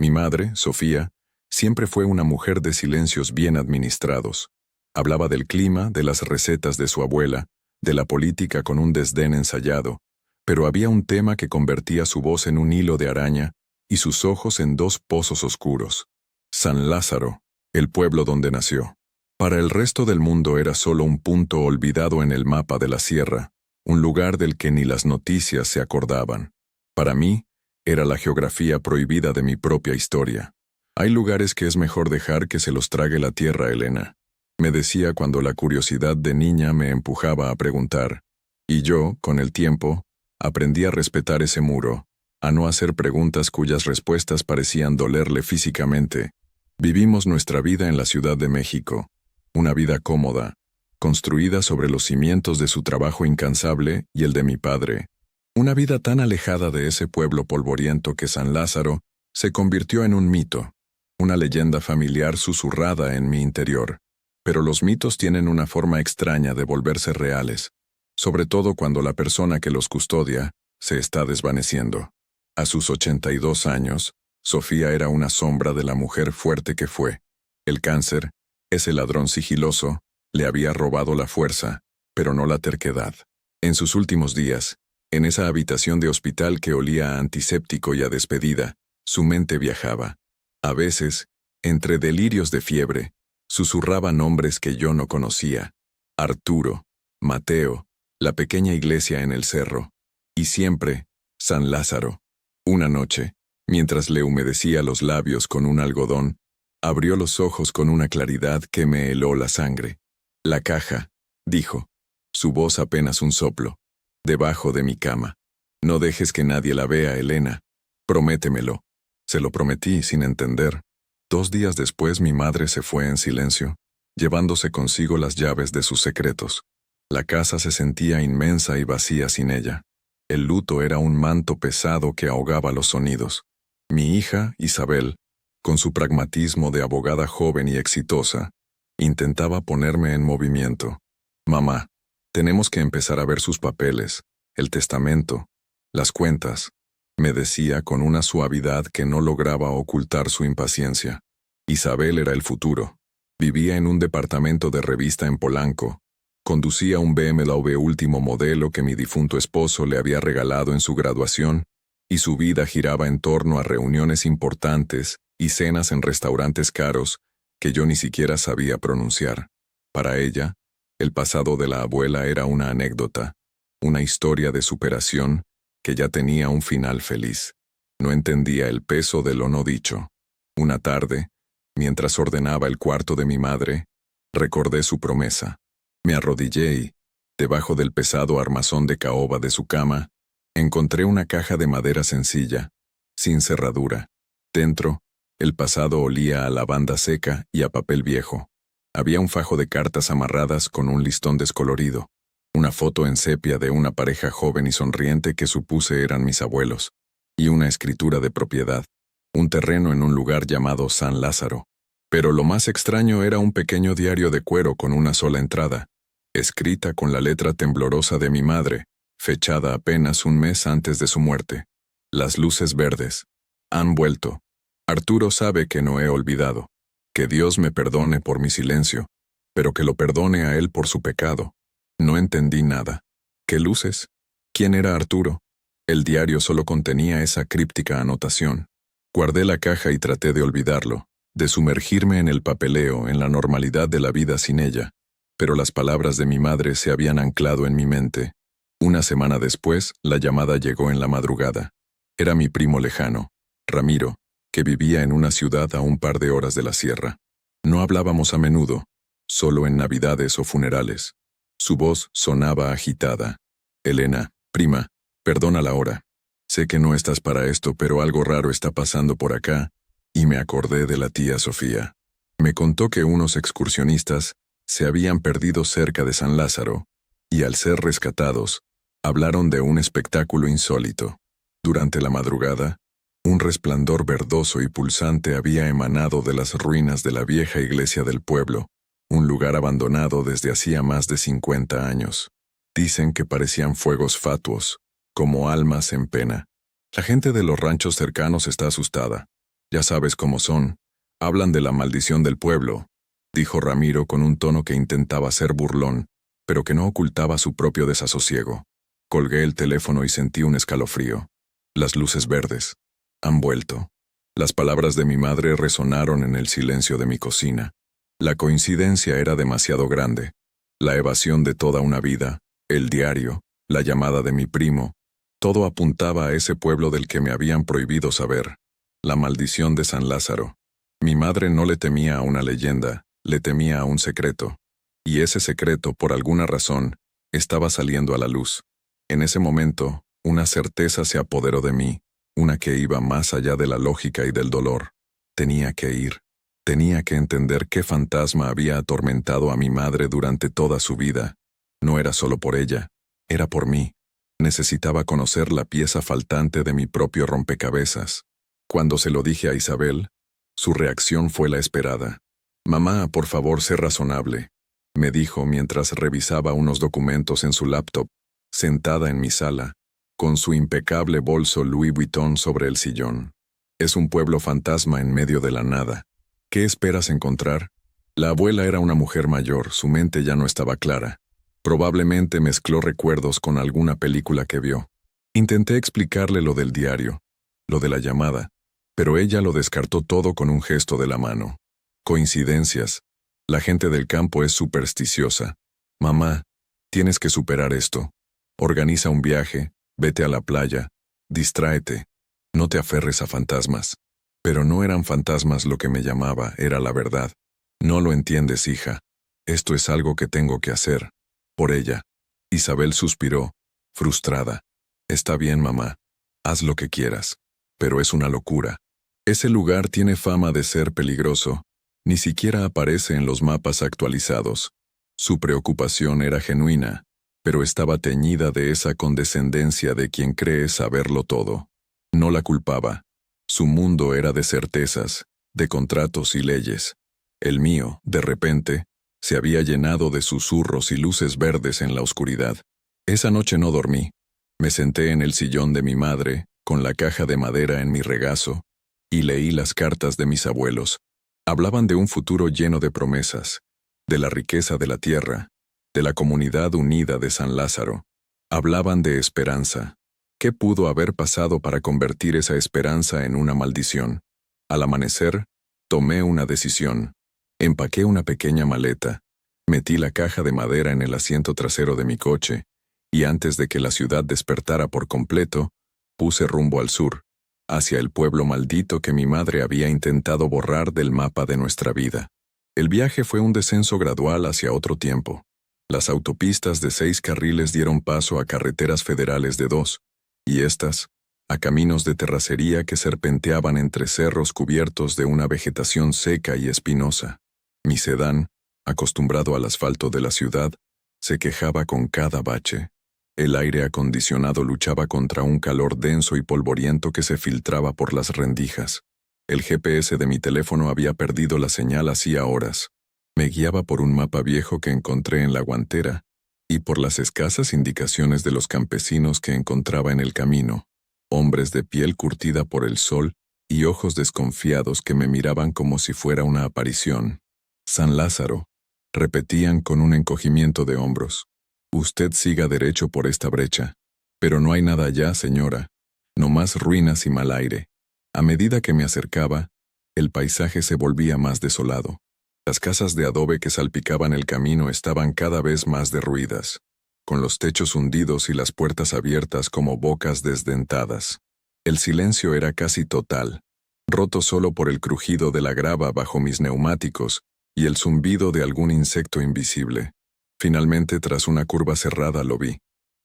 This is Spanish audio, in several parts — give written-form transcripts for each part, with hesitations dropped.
Mi madre, Sofía, siempre fue una mujer de silencios bien administrados. Hablaba del clima, de las recetas de su abuela, de la política con un desdén ensayado, pero había un tema que convertía su voz en un hilo de araña y sus ojos en dos pozos oscuros. San Lázaro, el pueblo donde nació. Para el resto del mundo era solo un punto olvidado en el mapa de la sierra, un lugar del que ni las noticias se acordaban. Para mí, era la geografía prohibida de mi propia historia. Hay lugares que es mejor dejar que se los trague la tierra, Elena, me decía cuando la curiosidad de niña me empujaba a preguntar. Y yo, con el tiempo, aprendí a respetar ese muro, a no hacer preguntas cuyas respuestas parecían dolerle físicamente. Vivimos nuestra vida en la Ciudad de México, una vida cómoda, construida sobre los cimientos de su trabajo incansable y el de mi padre. Una vida tan alejada de ese pueblo polvoriento que San Lázaro se convirtió en un mito, una leyenda familiar susurrada en mi interior. Pero los mitos tienen una forma extraña de volverse reales, sobre todo cuando la persona que los custodia se está desvaneciendo. A sus 82 años, Sofía era una sombra de la mujer fuerte que fue. El cáncer, ese ladrón sigiloso, le había robado la fuerza, pero no la terquedad. En sus últimos días, en esa habitación de hospital que olía a antiséptico y a despedida, su mente viajaba. A veces, entre delirios de fiebre, susurraba nombres que yo no conocía. Arturo, Mateo, la pequeña iglesia en el cerro. Y siempre, San Lázaro. Una noche, mientras le humedecía los labios con un algodón, abrió los ojos con una claridad que me heló la sangre. La caja, dijo. Su voz apenas un soplo. Debajo de mi cama. No dejes que nadie la vea, Elena. Prométemelo. Se lo prometí sin entender. 2 días después mi madre se fue en silencio, llevándose consigo las llaves de sus secretos. La casa se sentía inmensa y vacía sin ella. El luto era un manto pesado que ahogaba los sonidos. Mi hija, Isabel, con su pragmatismo de abogada joven y exitosa, intentaba ponerme en movimiento. Mamá, tenemos que empezar a ver sus papeles, el testamento, las cuentas, me decía con una suavidad que no lograba ocultar su impaciencia. Isabel era el futuro. Vivía en un departamento de revista en Polanco. Conducía un BMW último modelo que mi difunto esposo le había regalado en su graduación, y su vida giraba en torno a reuniones importantes y cenas en restaurantes caros que yo ni siquiera sabía pronunciar. Para ella, el pasado de la abuela era una anécdota, una historia de superación que ya tenía un final feliz. No entendía el peso de lo no dicho. Una tarde, mientras ordenaba el cuarto de mi madre, recordé su promesa. Me arrodillé y, debajo del pesado armazón de caoba de su cama, encontré una caja de madera sencilla, sin cerradura. Dentro, el pasado olía a lavanda seca y a papel viejo. Había un fajo de cartas amarradas con un listón descolorido, una foto en sepia de una pareja joven y sonriente que supuse eran mis abuelos, y una escritura de propiedad, un terreno en un lugar llamado San Lázaro. Pero lo más extraño era un pequeño diario de cuero con una sola entrada, escrita con la letra temblorosa de mi madre, fechada apenas un mes antes de su muerte. Las luces verdes. Han vuelto. Arturo sabe que no he olvidado. Que Dios me perdone por mi silencio, pero que lo perdone a él por su pecado. No entendí nada. ¿Qué luces? ¿Quién era Arturo? El diario solo contenía esa críptica anotación. Guardé la caja y traté de olvidarlo, de sumergirme en el papeleo, en la normalidad de la vida sin ella. Pero las palabras de mi madre se habían anclado en mi mente. Una semana después, la llamada llegó en la madrugada. Era mi primo lejano, Ramiro, que vivía en una ciudad a un par de horas de la sierra. No hablábamos a menudo, solo en navidades o funerales. Su voz sonaba agitada. Elena, prima, perdona la hora. Sé que no estás para esto, pero algo raro está pasando por acá, y me acordé de la tía Sofía. Me contó que unos excursionistas se habían perdido cerca de San Lázaro, y al ser rescatados, hablaron de un espectáculo insólito. Durante la madrugada, un resplandor verdoso y pulsante había emanado de las ruinas de la vieja iglesia del pueblo, un lugar abandonado desde hacía más de 50 años. Dicen que parecían fuegos fatuos, como almas en pena. La gente de los ranchos cercanos está asustada. Ya sabes cómo son. Hablan de la maldición del pueblo, dijo Ramiro con un tono que intentaba ser burlón, pero que no ocultaba su propio desasosiego. Colgué el teléfono y sentí un escalofrío. Las luces verdes. Han vuelto. Las palabras de mi madre resonaron en el silencio de mi cocina. La coincidencia era demasiado grande. La evasión de toda una vida, el diario, la llamada de mi primo, todo apuntaba a ese pueblo del que me habían prohibido saber. La maldición de San Lázaro. Mi madre no le temía a una leyenda, le temía a un secreto. Y ese secreto, por alguna razón, estaba saliendo a la luz. En ese momento, una certeza se apoderó de mí, una que iba más allá de la lógica y del dolor. Tenía que ir. Tenía que entender qué fantasma había atormentado a mi madre durante toda su vida. No era solo por ella, era por mí. Necesitaba conocer la pieza faltante de mi propio rompecabezas. Cuando se lo dije a Isabel, su reacción fue la esperada. «Mamá, por favor, sé razonable», me dijo mientras revisaba unos documentos en su laptop, sentada en mi sala, con su impecable bolso Louis Vuitton sobre el sillón. «Es un pueblo fantasma en medio de la nada. ¿Qué esperas encontrar?» La abuela era una mujer mayor, su mente ya no estaba clara. Probablemente mezcló recuerdos con alguna película que vio. Intenté explicarle lo del diario, lo de la llamada, pero ella lo descartó todo con un gesto de la mano. Coincidencias. La gente del campo es supersticiosa. Mamá, tienes que superar esto. Organiza un viaje, vete a la playa, distráete. No te aferres a fantasmas. Pero no eran fantasmas lo que me llamaba, era la verdad. No lo entiendes, hija. Esto es algo que tengo que hacer. Por ella. Isabel suspiró, frustrada. Está bien, mamá. Haz lo que quieras. Pero es una locura. Ese lugar tiene fama de ser peligroso. Ni siquiera aparece en los mapas actualizados. Su preocupación era genuina, pero estaba teñida de esa condescendencia de quien cree saberlo todo. No la culpaba. Su mundo era de certezas, de contratos y leyes. El mío, de repente, se había llenado de susurros y luces verdes en la oscuridad. Esa noche no dormí. Me senté en el sillón de mi madre, con la caja de madera en mi regazo, y leí las cartas de mis abuelos. Hablaban de un futuro lleno de promesas, de la riqueza de la tierra, de la comunidad unida de San Lázaro. Hablaban de esperanza. ¿Qué pudo haber pasado para convertir esa esperanza en una maldición? Al amanecer, tomé una decisión. Empaqué una pequeña maleta, metí la caja de madera en el asiento trasero de mi coche, y antes de que la ciudad despertara por completo, puse rumbo al sur, hacia el pueblo maldito que mi madre había intentado borrar del mapa de nuestra vida. El viaje fue un descenso gradual hacia otro tiempo. Las autopistas de 6 carriles dieron paso a carreteras federales de 2, y estas, a caminos de terracería que serpenteaban entre cerros cubiertos de una vegetación seca y espinosa. Mi sedán, acostumbrado al asfalto de la ciudad, se quejaba con cada bache. El aire acondicionado luchaba contra un calor denso y polvoriento que se filtraba por las rendijas. El GPS de mi teléfono había perdido la señal hacía horas. Me guiaba por un mapa viejo que encontré en la guantera y por las escasas indicaciones de los campesinos que encontraba en el camino, hombres de piel curtida por el sol y ojos desconfiados que me miraban como si fuera una aparición. San Lázaro, repetían con un encogimiento de hombros. Usted siga derecho por esta brecha. Pero no hay nada allá, señora. No más ruinas y mal aire. A medida que me acercaba, el paisaje se volvía más desolado. Las casas de adobe que salpicaban el camino estaban cada vez más derruidas, con los techos hundidos y las puertas abiertas como bocas desdentadas. El silencio era casi total, roto solo por el crujido de la grava bajo mis neumáticos y el zumbido de algún insecto invisible. Finalmente, tras una curva cerrada, lo vi.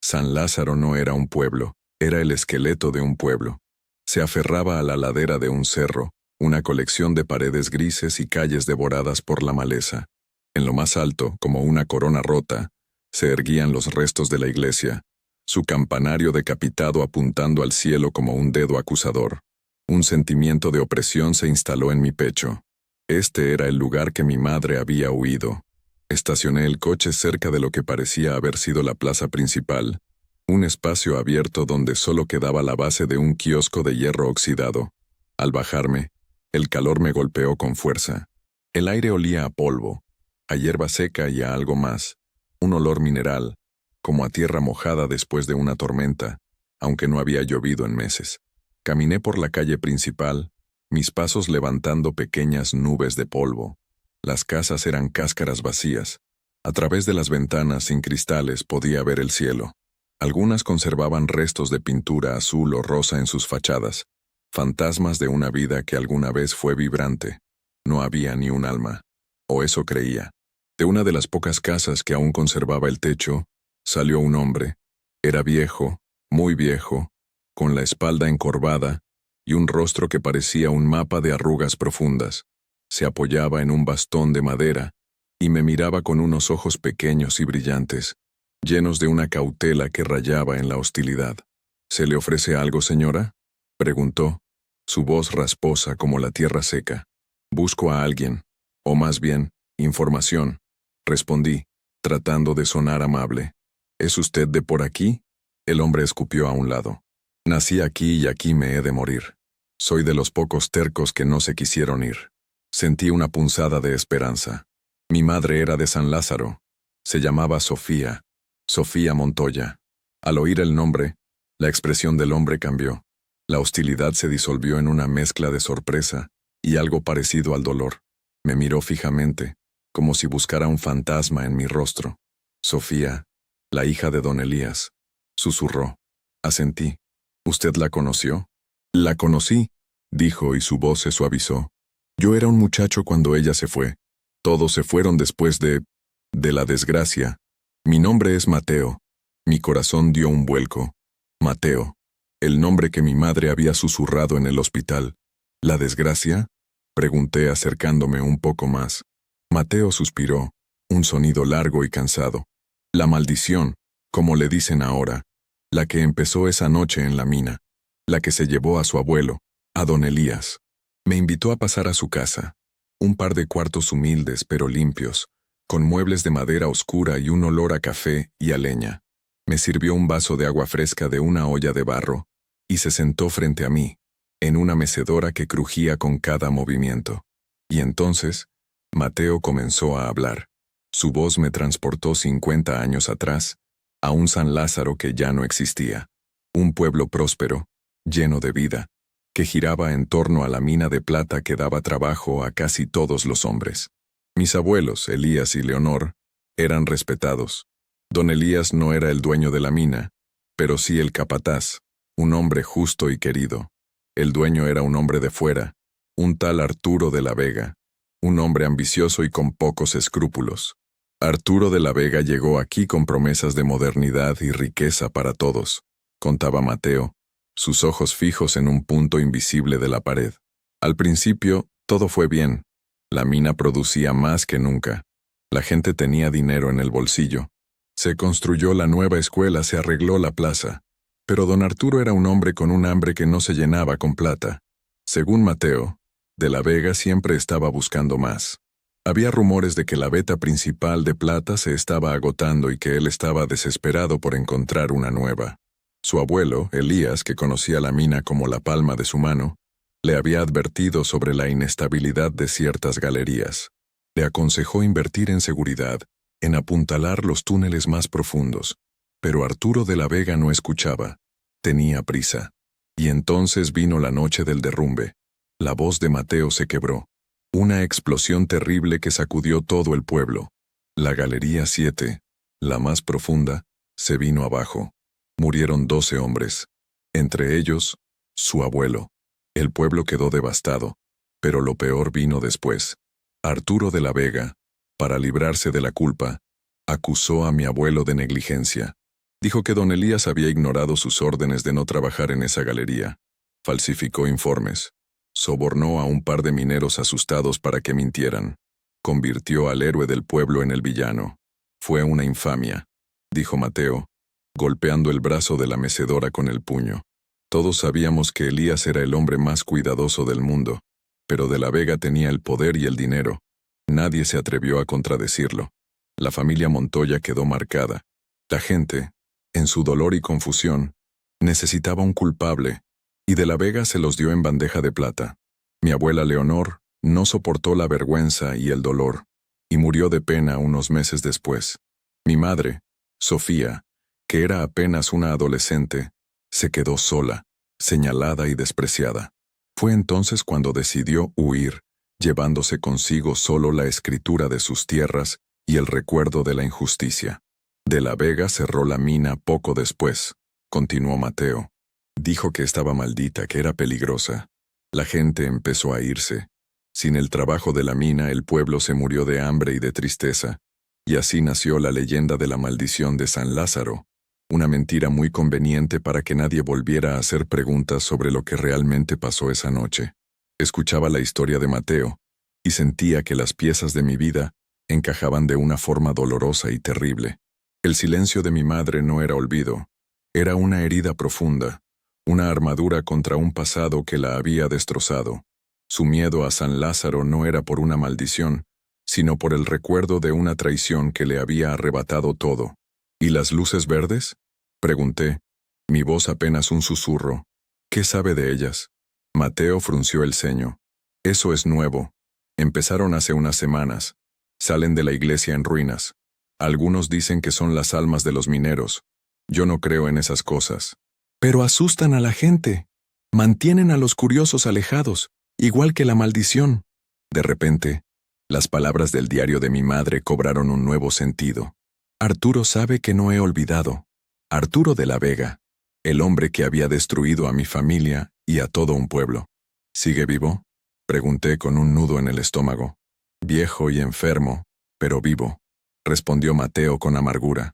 San Lázaro no era un pueblo, era el esqueleto de un pueblo. Se aferraba a la ladera de un cerro, una colección de paredes grises y calles devoradas por la maleza. En lo más alto, como una corona rota, se erguían los restos de la iglesia, su campanario decapitado apuntando al cielo como un dedo acusador. Un sentimiento de opresión se instaló en mi pecho. Este era el lugar que mi madre había huido. Estacioné el coche cerca de lo que parecía haber sido la plaza principal, un espacio abierto donde solo quedaba la base de un kiosco de hierro oxidado. Al bajarme, El calor me golpeó con fuerza. El aire olía a polvo, a hierba seca y a algo más, un olor mineral, como a tierra mojada después de una tormenta, aunque no había llovido en meses. Caminé por la calle principal, mis pasos levantando pequeñas nubes de polvo. Las casas eran cáscaras vacías. A través de las ventanas sin cristales podía ver el cielo. Algunas conservaban restos de pintura azul o rosa en sus fachadas, fantasmas de una vida que alguna vez fue vibrante. No había ni un alma, o eso creía. De una de las pocas casas que aún conservaba el techo, salió un hombre. Era viejo, muy viejo, con la espalda encorvada y un rostro que parecía un mapa de arrugas profundas. Se apoyaba en un bastón de madera y me miraba con unos ojos pequeños y brillantes, llenos de una cautela que rayaba en la hostilidad. ¿Se le ofrece algo, señora?, preguntó, su voz rasposa como la tierra seca. Busco a alguien, o más bien, información, respondí, tratando de sonar amable. ¿Es usted de por aquí? El hombre escupió a un lado. Nací aquí y aquí me he de morir. Soy de los pocos tercos que no se quisieron ir. Sentí una punzada de esperanza. Mi madre era de San Lázaro. Se llamaba Sofía Montoya. Al oír el nombre, la expresión del hombre cambió. La hostilidad se disolvió en una mezcla de sorpresa y algo parecido al dolor. Me miró fijamente, como si buscara un fantasma en mi rostro. Sofía, la hija de don Elías, susurró. Asentí. ¿Usted la conoció? La conocí, dijo y su voz se suavizó. Yo era un muchacho cuando ella se fue. Todos se fueron después de la desgracia. Mi nombre es Mateo. Mi corazón dio un vuelco. Mateo, el nombre que mi madre había susurrado en el hospital. ¿La desgracia?, pregunté acercándome un poco más. Mateo suspiró, un sonido largo y cansado. La maldición, como le dicen ahora, la que empezó esa noche en la mina, la que se llevó a su abuelo, a don Elías. Me invitó a pasar a su casa, un par de cuartos humildes pero limpios, con muebles de madera oscura y un olor a café y a leña. Me sirvió un vaso de agua fresca de una olla de barro, y se sentó frente a mí, en una mecedora que crujía con cada movimiento. Y entonces, Mateo comenzó a hablar. Su voz me transportó 50 años atrás, a un San Lázaro que ya no existía, un pueblo próspero, lleno de vida, que giraba en torno a la mina de plata que daba trabajo a casi todos los hombres. Mis abuelos, Elías y Leonor, eran respetados. Don Elías no era el dueño de la mina, pero sí el capataz, un hombre justo y querido. El dueño era un hombre de fuera, un tal Arturo de la Vega, un hombre ambicioso y con pocos escrúpulos. Arturo de la Vega llegó aquí con promesas de modernidad y riqueza para todos, contaba Mateo, sus ojos fijos en un punto invisible de la pared. Al principio, todo fue bien. La mina producía más que nunca. La gente tenía dinero en el bolsillo. Se construyó la nueva escuela, se arregló la plaza. Pero don Arturo era un hombre con un hambre que no se llenaba con plata. Según Mateo, de la Vega siempre estaba buscando más. Había rumores de que la veta principal de plata se estaba agotando y que él estaba desesperado por encontrar una nueva. Su abuelo, Elías, que conocía la mina como la palma de su mano, le había advertido sobre la inestabilidad de ciertas galerías. Le aconsejó invertir en seguridad, en apuntalar los túneles más profundos. Pero Arturo de la Vega no escuchaba. Tenía prisa. Y entonces vino la noche del derrumbe. La voz de Mateo se quebró. Una explosión terrible que sacudió todo el pueblo. La Galería 7, la más profunda, se vino abajo. Murieron 12 hombres. Entre ellos, su abuelo. El pueblo quedó devastado. Pero lo peor vino después. Arturo de la Vega, para librarse de la culpa, acusó a mi abuelo de negligencia. Dijo que don Elías había ignorado sus órdenes de no trabajar en esa galería. Falsificó informes. Sobornó a un par de mineros asustados para que mintieran. Convirtió al héroe del pueblo en el villano. Fue una infamia, dijo Mateo, golpeando el brazo de la mecedora con el puño. Todos sabíamos que Elías era el hombre más cuidadoso del mundo, pero de la Vega tenía el poder y el dinero. Nadie se atrevió a contradecirlo. La familia Montoya quedó marcada. La gente, en su dolor y confusión, necesitaba un culpable, y de la Vega se los dio en bandeja de plata. Mi abuela Leonor no soportó la vergüenza y el dolor, y murió de pena unos meses después. Mi madre, Sofía, que era apenas una adolescente, se quedó sola, señalada y despreciada. Fue entonces cuando decidió huir, llevándose consigo solo la escritura de sus tierras y el recuerdo de la injusticia. De la Vega cerró la mina poco después, continuó Mateo. Dijo que estaba maldita, que era peligrosa. La gente empezó a irse. Sin el trabajo de la mina, el pueblo se murió de hambre y de tristeza. Y así nació la leyenda de la maldición de San Lázaro, una mentira muy conveniente para que nadie volviera a hacer preguntas sobre lo que realmente pasó esa noche. Escuchaba la historia de Mateo, y sentía que las piezas de mi vida encajaban de una forma dolorosa y terrible. El silencio de mi madre no era olvido, era una herida profunda, una armadura contra un pasado que la había destrozado. Su miedo a San Lázaro no era por una maldición, sino por el recuerdo de una traición que le había arrebatado todo. ¿Y las luces verdes?, pregunté, mi voz apenas un susurro. ¿Qué sabe de ellas? Mateo frunció el ceño. Eso es nuevo. Empezaron hace unas semanas. Salen de la iglesia en ruinas. Algunos dicen que son las almas de los mineros. Yo no creo en esas cosas. Pero asustan a la gente. Mantienen a los curiosos alejados, igual que la maldición. De repente, las palabras del diario de mi madre cobraron un nuevo sentido. Arturo sabe que no he olvidado. Arturo de la Vega, el hombre que había destruido a mi familia y a todo un pueblo. ¿Sigue vivo?, pregunté con un nudo en el estómago. Viejo y enfermo, pero vivo, respondió Mateo con amargura.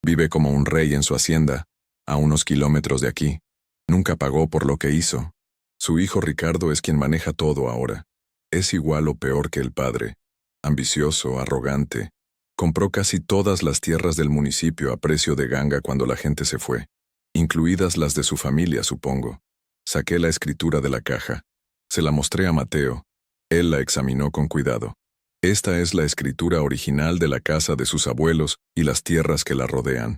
Vive como un rey en su hacienda, a unos kilómetros de aquí. Nunca pagó por lo que hizo. Su hijo Ricardo es quien maneja todo ahora. Es igual o peor que el padre. Ambicioso, arrogante. Compró casi todas las tierras del municipio a precio de ganga cuando la gente se fue, incluidas las de su familia, supongo. Saqué la escritura de la caja. Se la mostré a Mateo. Él la examinó con cuidado. Esta es la escritura original de la casa de sus abuelos y las tierras que la rodean.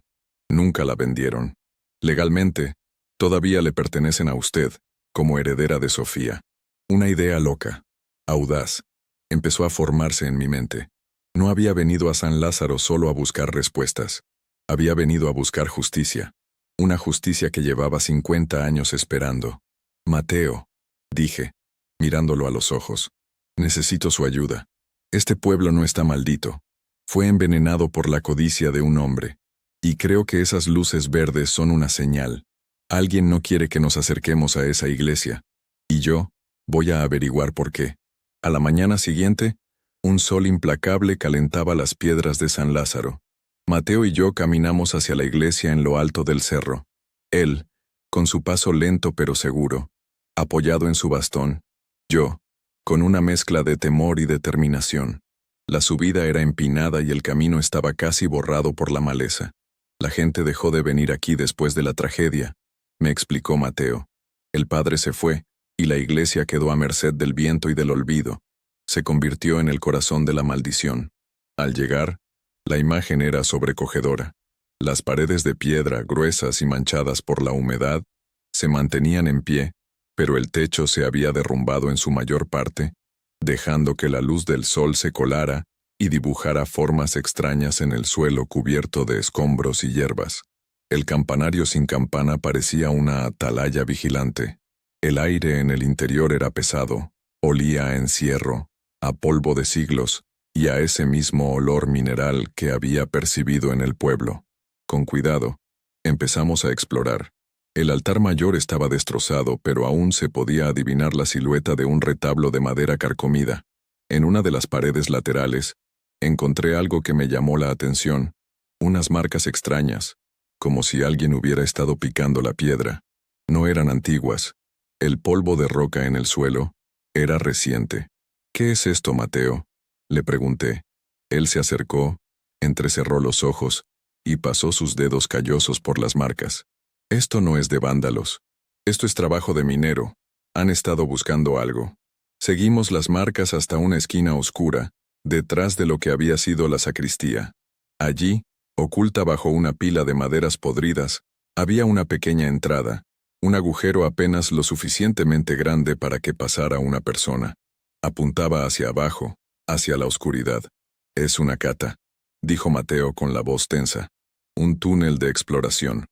Nunca la vendieron. Legalmente, todavía le pertenecen a usted, como heredera de Sofía. Una idea loca, audaz, empezó a formarse en mi mente. No había venido a San Lázaro solo a buscar respuestas. Había venido a buscar justicia. Una justicia que llevaba 50 años esperando. Mateo, dije, mirándolo a los ojos. Necesito su ayuda. Este pueblo no está maldito. Fue envenenado por la codicia de un hombre. Y creo que esas luces verdes son una señal. Alguien no quiere que nos acerquemos a esa iglesia. Y yo voy a averiguar por qué. A la mañana siguiente, un sol implacable calentaba las piedras de San Lázaro. Mateo y yo caminamos hacia la iglesia en lo alto del cerro. Él, con su paso lento pero seguro, apoyado en su bastón. Yo, con una mezcla de temor y determinación. La subida era empinada y el camino estaba casi borrado por la maleza. La gente dejó de venir aquí después de la tragedia, me explicó Mateo. El padre se fue, y la iglesia quedó a merced del viento y del olvido. Se convirtió en el corazón de la maldición. Al llegar, la imagen era sobrecogedora. Las paredes de piedra, gruesas y manchadas por la humedad, se mantenían en pie, pero el techo se había derrumbado en su mayor parte, dejando que la luz del sol se colara y dibujara formas extrañas en el suelo cubierto de escombros y hierbas. El campanario sin campana parecía una atalaya vigilante. El aire en el interior era pesado, olía a encierro, a polvo de siglos y a ese mismo olor mineral que había percibido en el pueblo. Con cuidado, empezamos a explorar. El altar mayor estaba destrozado, pero aún se podía adivinar la silueta de un retablo de madera carcomida. En una de las paredes laterales, encontré algo que me llamó la atención, unas marcas extrañas, como si alguien hubiera estado picando la piedra. No eran antiguas. El polvo de roca en el suelo era reciente. ¿Qué es esto, Mateo?, le pregunté. Él se acercó, entrecerró los ojos y pasó sus dedos callosos por las marcas. Esto no es de vándalos. Esto es trabajo de minero. Han estado buscando algo. Seguimos las marcas hasta una esquina oscura, detrás de lo que había sido la sacristía. Allí, oculta bajo una pila de maderas podridas, había una pequeña entrada, Un agujero apenas lo suficientemente grande para que pasara una persona. Apuntaba hacia abajo, hacia la oscuridad. Es una cata, dijo Mateo con la voz tensa. Un túnel de exploración.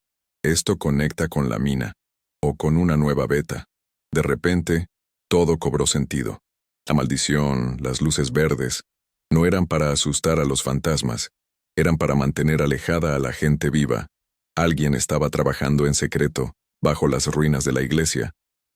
Esto conecta con la mina. O con una nueva beta. De repente, todo cobró sentido. La maldición, las luces verdes, no eran para asustar a los fantasmas, eran para mantener alejada a la gente viva. Alguien estaba trabajando en secreto, bajo las ruinas de la iglesia,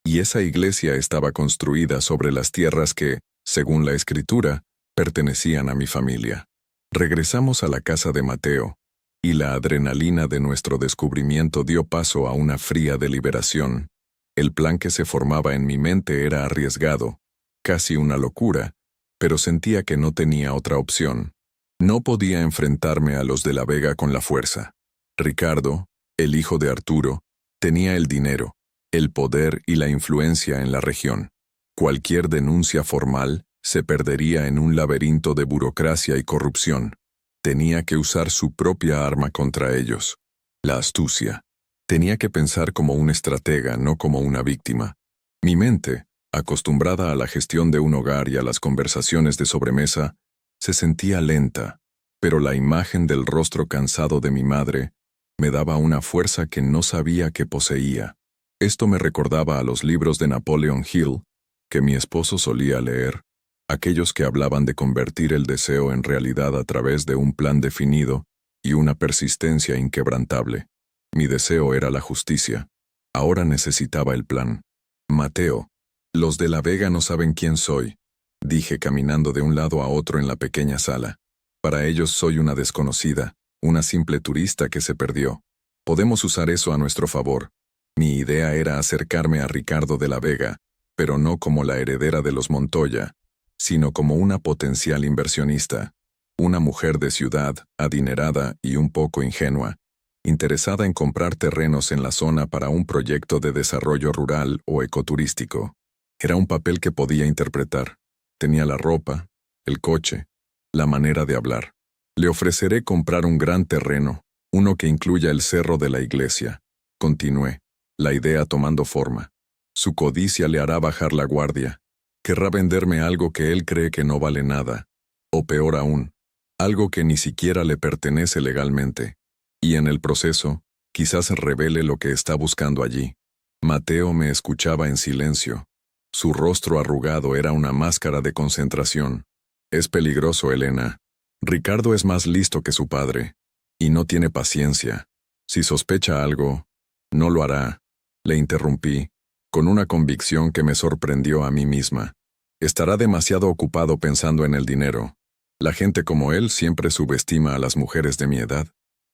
y esa iglesia estaba construida sobre las tierras que, según la escritura, pertenecían a mi familia. Regresamos a la casa de Mateo, y la adrenalina de nuestro descubrimiento dio paso a una fría deliberación. El plan que se formaba en mi mente era arriesgado, casi una locura, pero sentía que no tenía otra opción. No podía enfrentarme a los de la Vega con la fuerza. Ricardo, el hijo de Arturo, tenía el dinero, el poder y la influencia en la región. Cualquier denuncia formal se perdería en un laberinto de burocracia y corrupción. Tenía que usar su propia arma contra ellos, la astucia. Tenía que pensar como un estratega, no como una víctima. Mi mente, acostumbrada a la gestión de un hogar y a las conversaciones de sobremesa, se sentía lenta, pero la imagen del rostro cansado de mi madre me daba una fuerza que no sabía que poseía. Esto me recordaba a los libros de Napoleon Hill, que mi esposo solía leer, aquellos que hablaban de convertir el deseo en realidad a través de un plan definido y una persistencia inquebrantable. Mi deseo era la justicia. Ahora necesitaba el plan. Mateo, los de la Vega no saben quién soy, dije caminando de un lado a otro en la pequeña sala. Para ellos soy una desconocida, una simple turista que se perdió. Podemos usar eso a nuestro favor. Mi idea era acercarme a Ricardo de la Vega, pero no como la heredera de los Montoya, sino como una potencial inversionista, una mujer de ciudad, adinerada y un poco ingenua, interesada en comprar terrenos en la zona para un proyecto de desarrollo rural o ecoturístico. Era un papel que podía interpretar. Tenía la ropa, el coche, la manera de hablar. Le ofreceré comprar un gran terreno, uno que incluya el cerro de la iglesia. Continué, la idea tomando forma. Su codicia le hará bajar la guardia. Querrá venderme algo que él cree que no vale nada. O peor aún, algo que ni siquiera le pertenece legalmente. Y en el proceso, quizás revele lo que está buscando allí. Mateo me escuchaba en silencio. Su rostro arrugado era una máscara de concentración. Es peligroso, Elena. Ricardo es más listo que su padre. Y no tiene paciencia. Si sospecha algo, no lo hará. Le interrumpí, con una convicción que me sorprendió a mí misma. Estará demasiado ocupado pensando en el dinero. La gente como él siempre subestima a las mujeres de mi edad.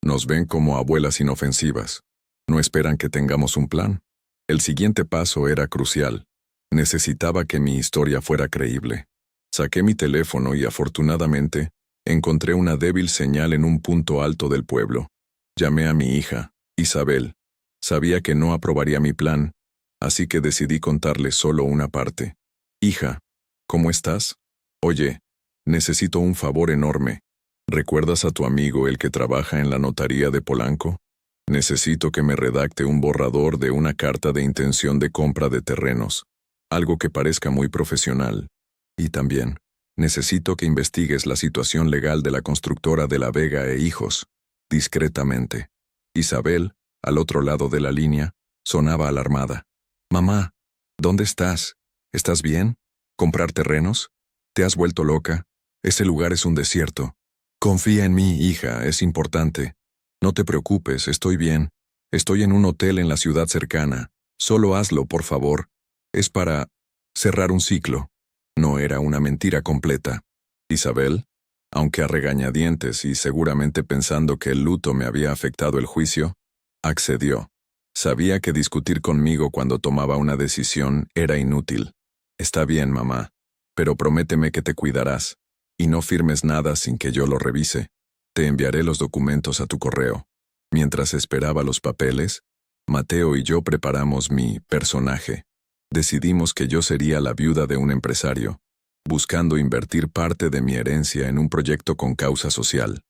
Nos ven como abuelas inofensivas. No esperan que tengamos un plan. El siguiente paso era crucial. Necesitaba que mi historia fuera creíble. Saqué mi teléfono y afortunadamente encontré una débil señal en un punto alto del pueblo. Llamé a mi hija, Isabel. Sabía que no aprobaría mi plan, así que decidí contarle solo una parte. Hija, ¿cómo estás? Oye, necesito un favor enorme. ¿Recuerdas a tu amigo el que trabaja en la notaría de Polanco? Necesito que me redacte un borrador de una carta de intención de compra de terrenos, algo que parezca muy profesional. Y también, necesito que investigues la situación legal de la constructora de la Vega e Hijos, discretamente. Isabel, al otro lado de la línea, sonaba alarmada. Mamá, ¿dónde estás? ¿Estás bien? ¿Comprar terrenos? ¿Te has vuelto loca? Ese lugar es un desierto. Confía en mí, hija, es importante. No te preocupes, estoy bien. Estoy en un hotel en la ciudad cercana. Solo hazlo, por favor. Es para cerrar un ciclo. No era una mentira completa. Isabel, aunque a regañadientes y seguramente pensando que el luto me había afectado el juicio, accedió. Sabía que discutir conmigo cuando tomaba una decisión era inútil. Está bien, mamá, pero prométeme que te cuidarás, y no firmes nada sin que yo lo revise. Te enviaré los documentos a tu correo. Mientras esperaba los papeles, Mateo y yo preparamos mi personaje. Decidimos que yo sería la viuda de un empresario, buscando invertir parte de mi herencia en un proyecto con causa social.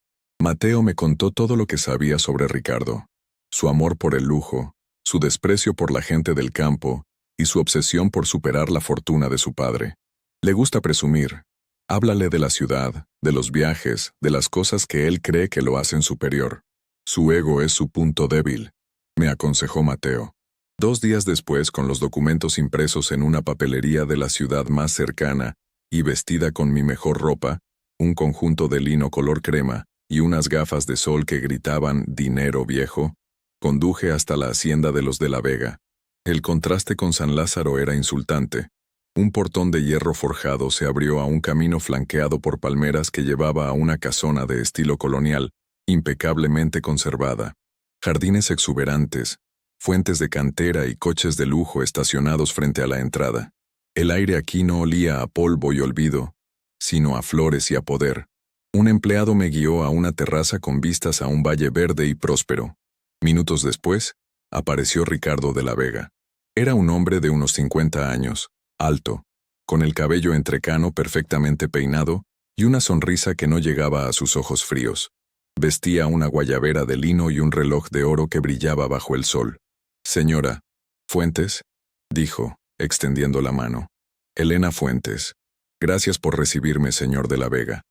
Mateo me contó todo lo que sabía sobre Ricardo, su amor por el lujo, su desprecio por la gente del campo y su obsesión por superar la fortuna de su padre. Le gusta presumir. Háblale de la ciudad, de los viajes, de las cosas que él cree que lo hacen superior. Su ego es su punto débil, me aconsejó Mateo. 2 días después, con los documentos impresos en una papelería de la ciudad más cercana y vestida con mi mejor ropa, un conjunto de lino color crema y unas gafas de sol que gritaban «dinero viejo», conduje hasta la hacienda de los de la Vega. El contraste con San Lázaro era insultante. Un portón de hierro forjado se abrió a un camino flanqueado por palmeras que llevaba a una casona de estilo colonial, impecablemente conservada. Jardines exuberantes, fuentes de cantera y coches de lujo estacionados frente a la entrada. El aire aquí no olía a polvo y olvido, sino a flores y a poder. Un empleado me guió a una terraza con vistas a un valle verde y próspero. Minutos después, apareció Ricardo de la Vega. Era un hombre de unos 50 años, alto, con el cabello entrecano perfectamente peinado y una sonrisa que no llegaba a sus ojos fríos. Vestía una guayabera de lino y un reloj de oro que brillaba bajo el sol. «Señora Fuentes», dijo, extendiendo la mano. «Elena Fuentes. Gracias por recibirme, señor de la Vega».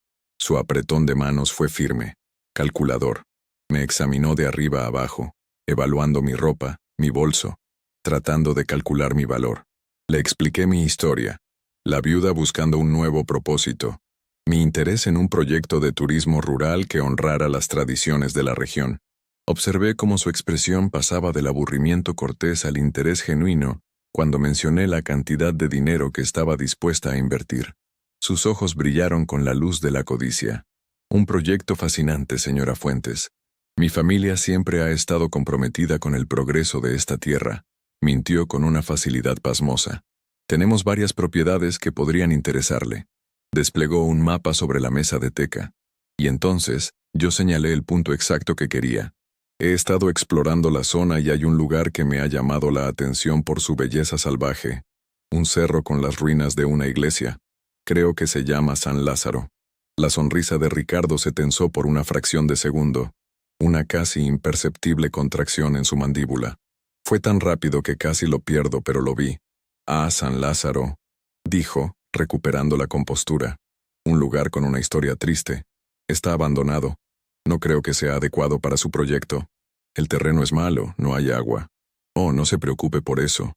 Su apretón de manos fue firme, calculador. Me examinó de arriba a abajo, evaluando mi ropa, mi bolso, tratando de calcular mi valor. Le expliqué mi historia, la viuda buscando un nuevo propósito, mi interés en un proyecto de turismo rural que honrara las tradiciones de la región. Observé cómo su expresión pasaba del aburrimiento cortés al interés genuino cuando mencioné la cantidad de dinero que estaba dispuesta a invertir. Sus ojos brillaron con la luz de la codicia. «Un proyecto fascinante, señora Fuentes. Mi familia siempre ha estado comprometida con el progreso de esta tierra», mintió con una facilidad pasmosa. «Tenemos varias propiedades que podrían interesarle». Desplegó un mapa sobre la mesa de teca. Y entonces, yo señalé el punto exacto que quería. He estado explorando la zona y hay un lugar que me ha llamado la atención por su belleza salvaje. Un cerro con las ruinas de una iglesia. Creo que se llama San Lázaro. La sonrisa de Ricardo se tensó por una fracción de segundo. Una casi imperceptible contracción en su mandíbula. Fue tan rápido que casi lo pierdo, pero lo vi. «Ah, San Lázaro», dijo, recuperando la compostura. «Un lugar con una historia triste. Está abandonado. No creo que sea adecuado para su proyecto. El terreno es malo, no hay agua». «Oh, no se preocupe por eso»,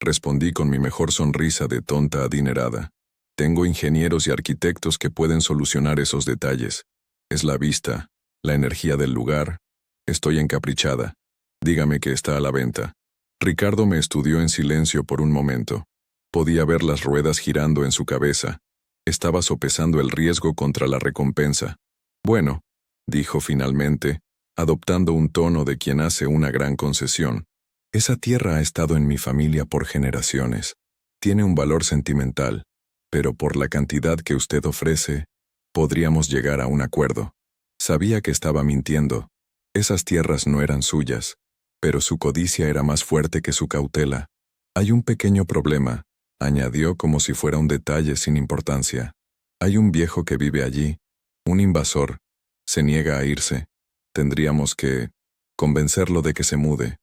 respondí con mi mejor sonrisa de tonta adinerada. «Tengo ingenieros y arquitectos que pueden solucionar esos detalles. Es la vista, la energía del lugar. Estoy encaprichada. Dígame que está a la venta». Ricardo me estudió en silencio por un momento. Podía ver las ruedas girando en su cabeza. Estaba sopesando el riesgo contra la recompensa. «Bueno», dijo finalmente, adoptando un tono de quien hace una gran concesión. «Esa tierra ha estado en mi familia por generaciones. Tiene un valor sentimental, pero por la cantidad que usted ofrece, podríamos llegar a un acuerdo». Sabía que estaba mintiendo. Esas tierras no eran suyas, pero su codicia era más fuerte que su cautela. «Hay un pequeño problema», añadió como si fuera un detalle sin importancia. «Hay un viejo que vive allí, un invasor. Se niega a irse. Tendríamos que convencerlo de que se mude».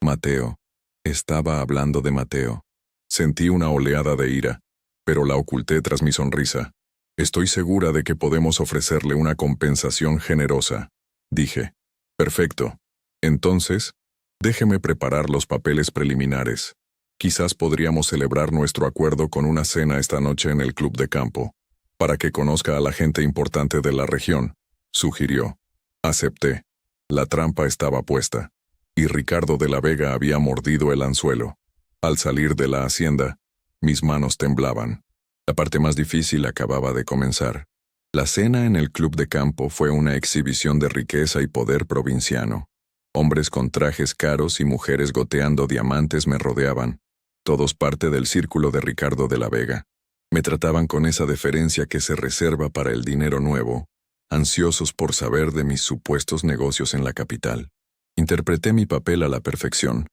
Mateo. Estaba hablando de Mateo. Sentí una oleada de ira, pero la oculté tras mi sonrisa. «Estoy segura de que podemos ofrecerle una compensación generosa», dije. «Perfecto. Entonces, déjeme preparar los papeles preliminares. Quizás podríamos celebrar nuestro acuerdo con una cena esta noche en el club de campo, para que conozca a la gente importante de la región», sugirió. Acepté. La trampa estaba puesta, y Ricardo de la Vega había mordido el anzuelo. Al salir de la hacienda, mis manos temblaban. La parte más difícil acababa de comenzar. La cena en el club de campo fue una exhibición de riqueza y poder provinciano. Hombres con trajes caros y mujeres goteando diamantes me rodeaban, todos parte del círculo de Ricardo de la Vega. Me trataban con esa deferencia que se reserva para el dinero nuevo, ansiosos por saber de mis supuestos negocios en la capital. Interpreté mi papel a la perfección,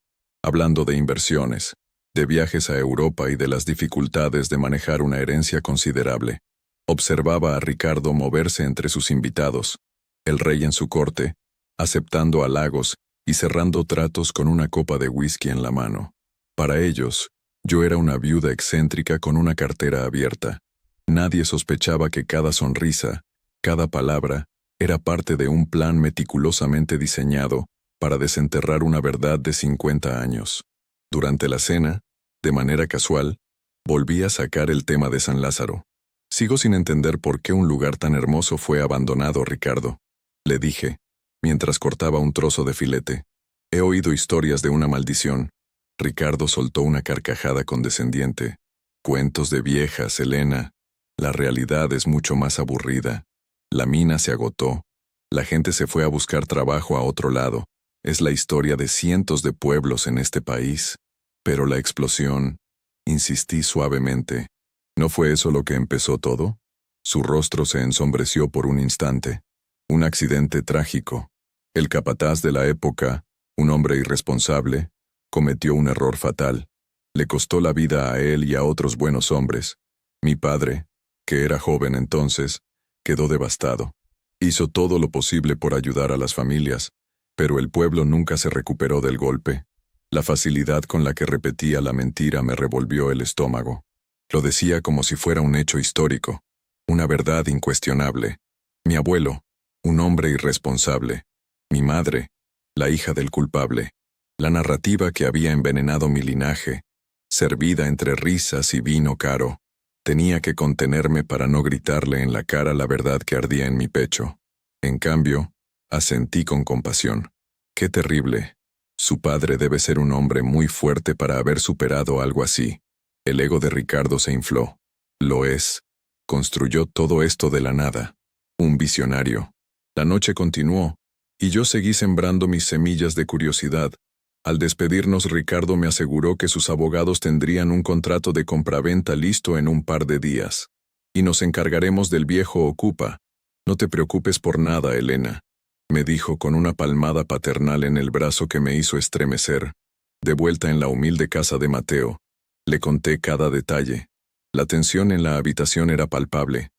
hablando de inversiones, de viajes a Europa y de las dificultades de manejar una herencia considerable. Observaba a Ricardo moverse entre sus invitados, el rey en su corte, aceptando halagos y cerrando tratos con una copa de whisky en la mano. Para ellos, yo era una viuda excéntrica con una cartera abierta. Nadie sospechaba que cada sonrisa, cada palabra, era parte de un plan meticulosamente diseñado para desenterrar una verdad de 50 años. Durante la cena, de manera casual, volví a sacar el tema de San Lázaro. Sigo sin entender por qué un lugar tan hermoso fue abandonado, Ricardo. Le dije, mientras cortaba un trozo de filete. He oído historias de una maldición. Ricardo soltó una carcajada condescendiente. Cuentos de viejas, Elena. La realidad es mucho más aburrida. La mina se agotó. La gente se fue a buscar trabajo a otro lado. Es la historia de cientos de pueblos en este país. Pero la explosión, insistí suavemente. ¿No fue eso lo que empezó todo? Su rostro se ensombreció por un instante. Un accidente trágico. El capataz de la época, un hombre irresponsable, cometió un error fatal. Le costó la vida a él y a otros buenos hombres. Mi padre, que era joven entonces, quedó devastado. Hizo todo lo posible por ayudar a las familias, pero el pueblo nunca se recuperó del golpe. La facilidad con la que repetía la mentira me revolvió el estómago. Lo decía como si fuera un hecho histórico, una verdad incuestionable. Mi abuelo, un hombre irresponsable. Mi madre, la hija del culpable. La narrativa que había envenenado mi linaje, servida entre risas y vino caro. Tenía que contenerme para no gritarle en la cara la verdad que ardía en mi pecho. En cambio, asentí con compasión. Qué terrible. Su padre debe ser un hombre muy fuerte para haber superado algo así. El ego de Ricardo se infló. Lo es. Construyó todo esto de la nada. Un visionario. La noche continuó, y yo seguí sembrando mis semillas de curiosidad. Al despedirnos, Ricardo me aseguró que sus abogados tendrían un contrato de compraventa listo en un par de días. Y nos encargaremos del viejo Ocupa. No te preocupes por nada, Elena, me dijo con una palmada paternal en el brazo que me hizo estremecer. De vuelta en la humilde casa de Mateo, le conté cada detalle. La tensión en la habitación era palpable.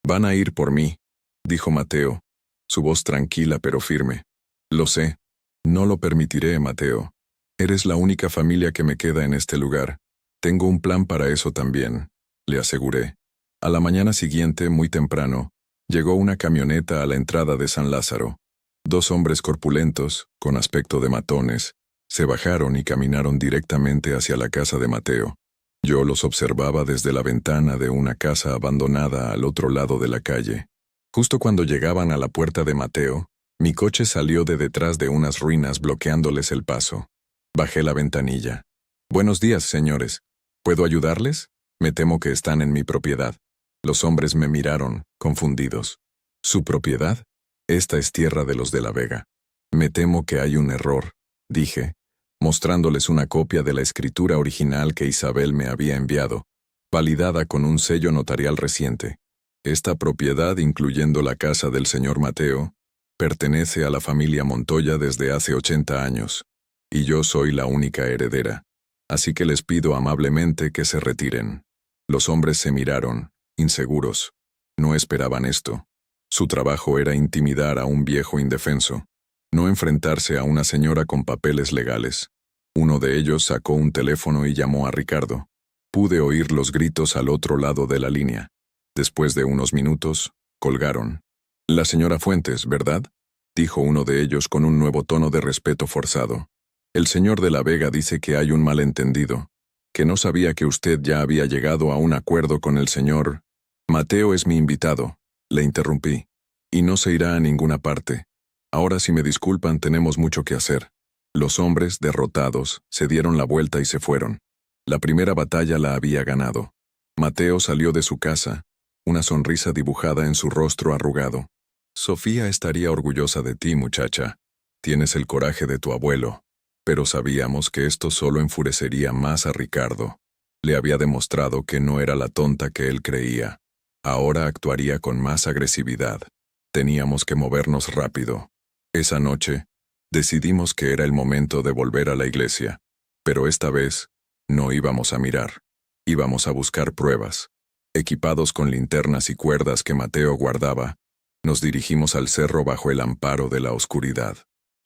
Van a ir por mí, dijo Mateo, su voz tranquila pero firme. Lo sé. No lo permitiré, Mateo. Eres la única familia que me queda en este lugar. Tengo un plan para eso también, le aseguré. A la mañana siguiente, muy temprano, llegó una camioneta a la entrada de San Lázaro. 2 hombres corpulentos, con aspecto de matones, se bajaron y caminaron directamente hacia la casa de Mateo. Yo los observaba desde la ventana de una casa abandonada al otro lado de la calle. Justo cuando llegaban a la puerta de Mateo, mi coche salió de detrás de unas ruinas bloqueándoles el paso. Bajé la ventanilla. Buenos días, señores. ¿Puedo ayudarles? Me temo que están en mi propiedad. Los hombres me miraron, confundidos. ¿Su propiedad? Esta es tierra de los de la Vega. Me temo que hay un error, dije, mostrándoles una copia de la escritura original que Isabel me había enviado, validada con un sello notarial reciente. Esta propiedad, incluyendo la casa del señor Mateo, pertenece a la familia Montoya desde hace 80 años, y yo soy la única heredera. Así que les pido amablemente que se retiren. Los hombres se miraron, inseguros. No esperaban esto. Su trabajo era intimidar a un viejo indefenso, no enfrentarse a una señora con papeles legales. Uno de ellos sacó un teléfono y llamó a Ricardo. Pude oír los gritos al otro lado de la línea. Después de unos minutos, colgaron. «La señora Fuentes, ¿verdad?», dijo uno de ellos con un nuevo tono de respeto forzado. «El señor de la Vega dice que hay un malentendido, que no sabía que usted ya había llegado a un acuerdo con el señor. Mateo es mi invitado», le interrumpí, «y no se irá a ninguna parte. Ahora, si me disculpan, tenemos mucho que hacer». Los hombres, derrotados, se dieron la vuelta y se fueron. La primera batalla la había ganado. Mateo salió de su casa, una sonrisa dibujada en su rostro arrugado. «Sofía estaría orgullosa de ti, muchacha. Tienes el coraje de tu abuelo». Pero sabíamos que esto solo enfurecería más a Ricardo. Le había demostrado que no era la tonta que él creía. Ahora actuaría con más agresividad. Teníamos que movernos rápido. Esa noche, decidimos que era el momento de volver a la iglesia. Pero esta vez, no íbamos a mirar. Íbamos a buscar pruebas. Equipados con linternas y cuerdas que Mateo guardaba, nos dirigimos al cerro bajo el amparo de la oscuridad.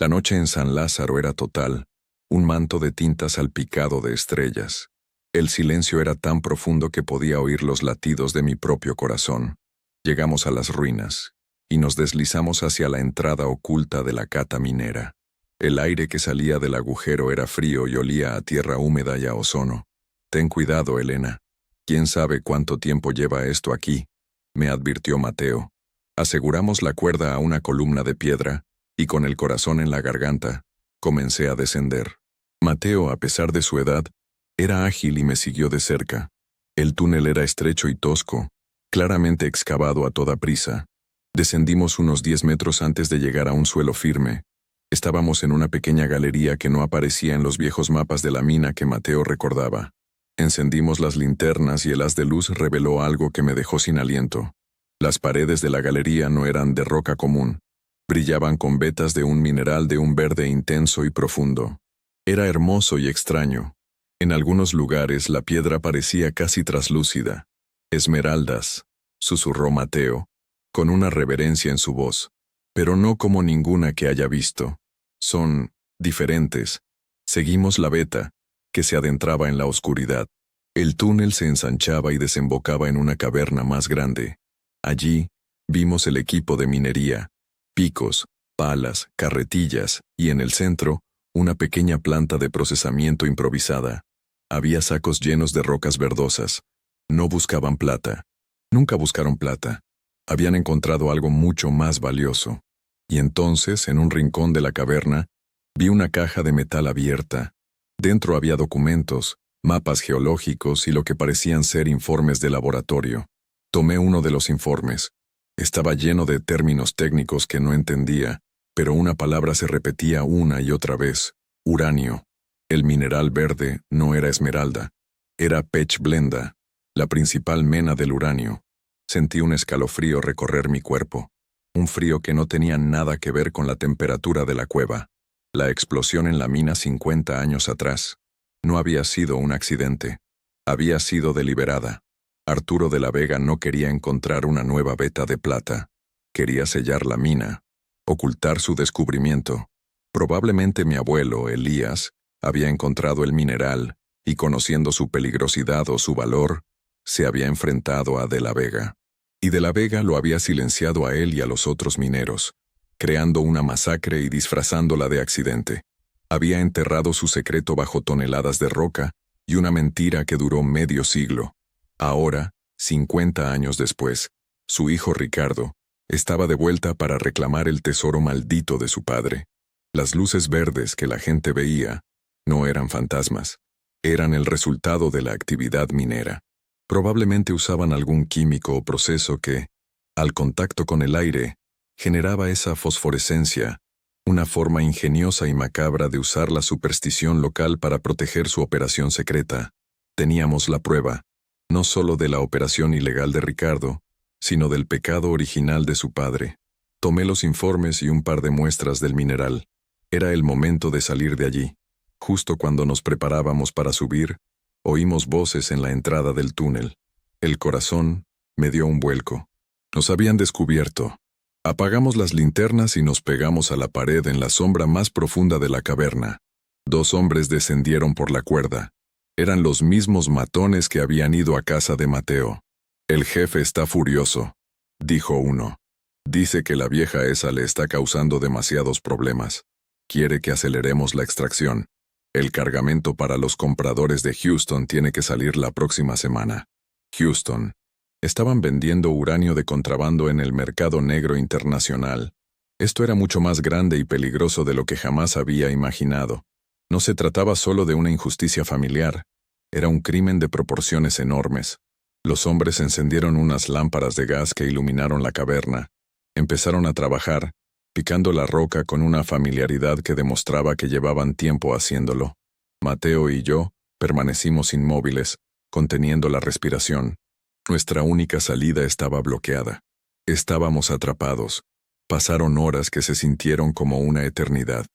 La noche en San Lázaro era total, un manto de tinta salpicado de estrellas. El silencio era tan profundo que podía oír los latidos de mi propio corazón. Llegamos a las ruinas, y nos deslizamos hacia la entrada oculta de la cata minera. El aire que salía del agujero era frío y olía a tierra húmeda y a ozono. «Ten cuidado, Elena. ¿Quién sabe cuánto tiempo lleva esto aquí?», me advirtió Mateo. Aseguramos la cuerda a una columna de piedra, y con el corazón en la garganta, comencé a descender. Mateo, a pesar de su edad, era ágil y me siguió de cerca. El túnel era estrecho y tosco, claramente excavado a toda prisa. Descendimos unos 10 metros antes de llegar a un suelo firme. Estábamos en una pequeña galería que no aparecía en los viejos mapas de la mina que Mateo recordaba. Encendimos las linternas y el haz de luz reveló algo que me dejó sin aliento. Las paredes de la galería no eran de roca común. Brillaban con vetas de un mineral de un verde intenso y profundo. Era hermoso y extraño. En algunos lugares la piedra parecía casi traslúcida. «Esmeraldas», susurró Mateo, con una reverencia en su voz, «pero no como ninguna que haya visto. Son diferentes». Seguimos la veta, que se adentraba en la oscuridad. El túnel se ensanchaba y desembocaba en una caverna más grande. Allí, vimos el equipo de minería, picos, palas, carretillas, y en el centro, una pequeña planta de procesamiento improvisada. Había sacos llenos de rocas verdosas. No buscaban plata. Nunca buscaron plata. Habían encontrado algo mucho más valioso. Y entonces, en un rincón de la caverna, vi una caja de metal abierta. Dentro había documentos, mapas geológicos y lo que parecían ser informes de laboratorio. Tomé uno de los informes. Estaba lleno de términos técnicos que no entendía, pero una palabra se repetía una y otra vez: uranio. El mineral verde no era esmeralda, era pechblenda, la principal mena del uranio. Sentí un escalofrío recorrer mi cuerpo, un frío que no tenía nada que ver con la temperatura de la cueva. La explosión en la mina 50 años atrás no había sido un accidente, había sido deliberada. Arturo de la Vega no quería encontrar una nueva veta de plata, quería sellar la mina, ocultar su descubrimiento. Probablemente mi abuelo, Elías, había encontrado el mineral y, conociendo su peligrosidad o su valor, se había enfrentado a de la Vega. Y de la Vega lo había silenciado a él y a los otros mineros, creando una masacre y disfrazándola de accidente. Había enterrado su secreto bajo toneladas de roca y una mentira que duró medio siglo. Ahora, 50 años después, su hijo Ricardo estaba de vuelta para reclamar el tesoro maldito de su padre. Las luces verdes que la gente veía no eran fantasmas, eran el resultado de la actividad minera. Probablemente usaban algún químico o proceso que, al contacto con el aire, generaba esa fosforescencia, una forma ingeniosa y macabra de usar la superstición local para proteger su operación secreta. Teníamos la prueba, no solo de la operación ilegal de Ricardo, sino del pecado original de su padre. Tomé los informes y un par de muestras del mineral. Era el momento de salir de allí. Justo cuando nos preparábamos para subir, oímos voces en la entrada del túnel. El corazón me dio un vuelco. Nos habían descubierto. Apagamos las linternas y nos pegamos a la pared en la sombra más profunda de la caverna. 2 hombres descendieron por la cuerda. Eran los mismos matones que habían ido a casa de Mateo. «El jefe está furioso», dijo uno. «Dice que la vieja esa le está causando demasiados problemas. Quiere que aceleremos la extracción. El cargamento para los compradores de Houston tiene que salir la próxima semana». Houston. Estaban vendiendo uranio de contrabando en el mercado negro internacional. Esto era mucho más grande y peligroso de lo que jamás había imaginado. No se trataba solo de una injusticia familiar, era un crimen de proporciones enormes. Los hombres encendieron unas lámparas de gas que iluminaron la caverna. Empezaron a trabajar, picando la roca con una familiaridad que demostraba que llevaban tiempo haciéndolo. Mateo y yo permanecimos inmóviles, conteniendo la respiración. Nuestra única salida estaba bloqueada. Estábamos atrapados. Pasaron horas que se sintieron como una eternidad.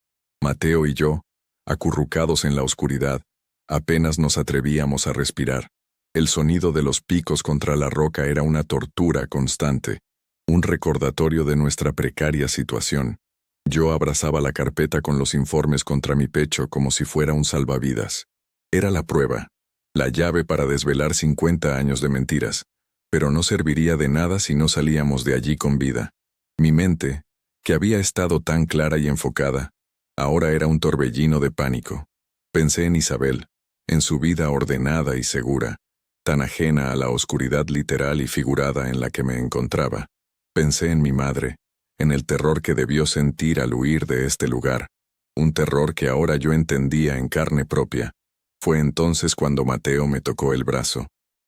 Mateo y yo, acurrucados en la oscuridad, apenas nos atrevíamos a respirar. El sonido de los picos contra la roca era una tortura constante, un recordatorio de nuestra precaria situación. Yo abrazaba la carpeta con los informes contra mi pecho como si fuera un salvavidas. Era la prueba, la llave para desvelar 50 años de mentiras, pero no serviría de nada si no salíamos de allí con vida. Mi mente, que había estado tan clara y enfocada, ahora era un torbellino de pánico. Pensé en Isabel, en su vida ordenada y segura, tan ajena a la oscuridad literal y figurada en la que me encontraba. Pensé en mi madre, en el terror que debió sentir al huir de este lugar, un terror que ahora yo entendía en carne propia. Fue entonces cuando Mateo me tocó el brazo.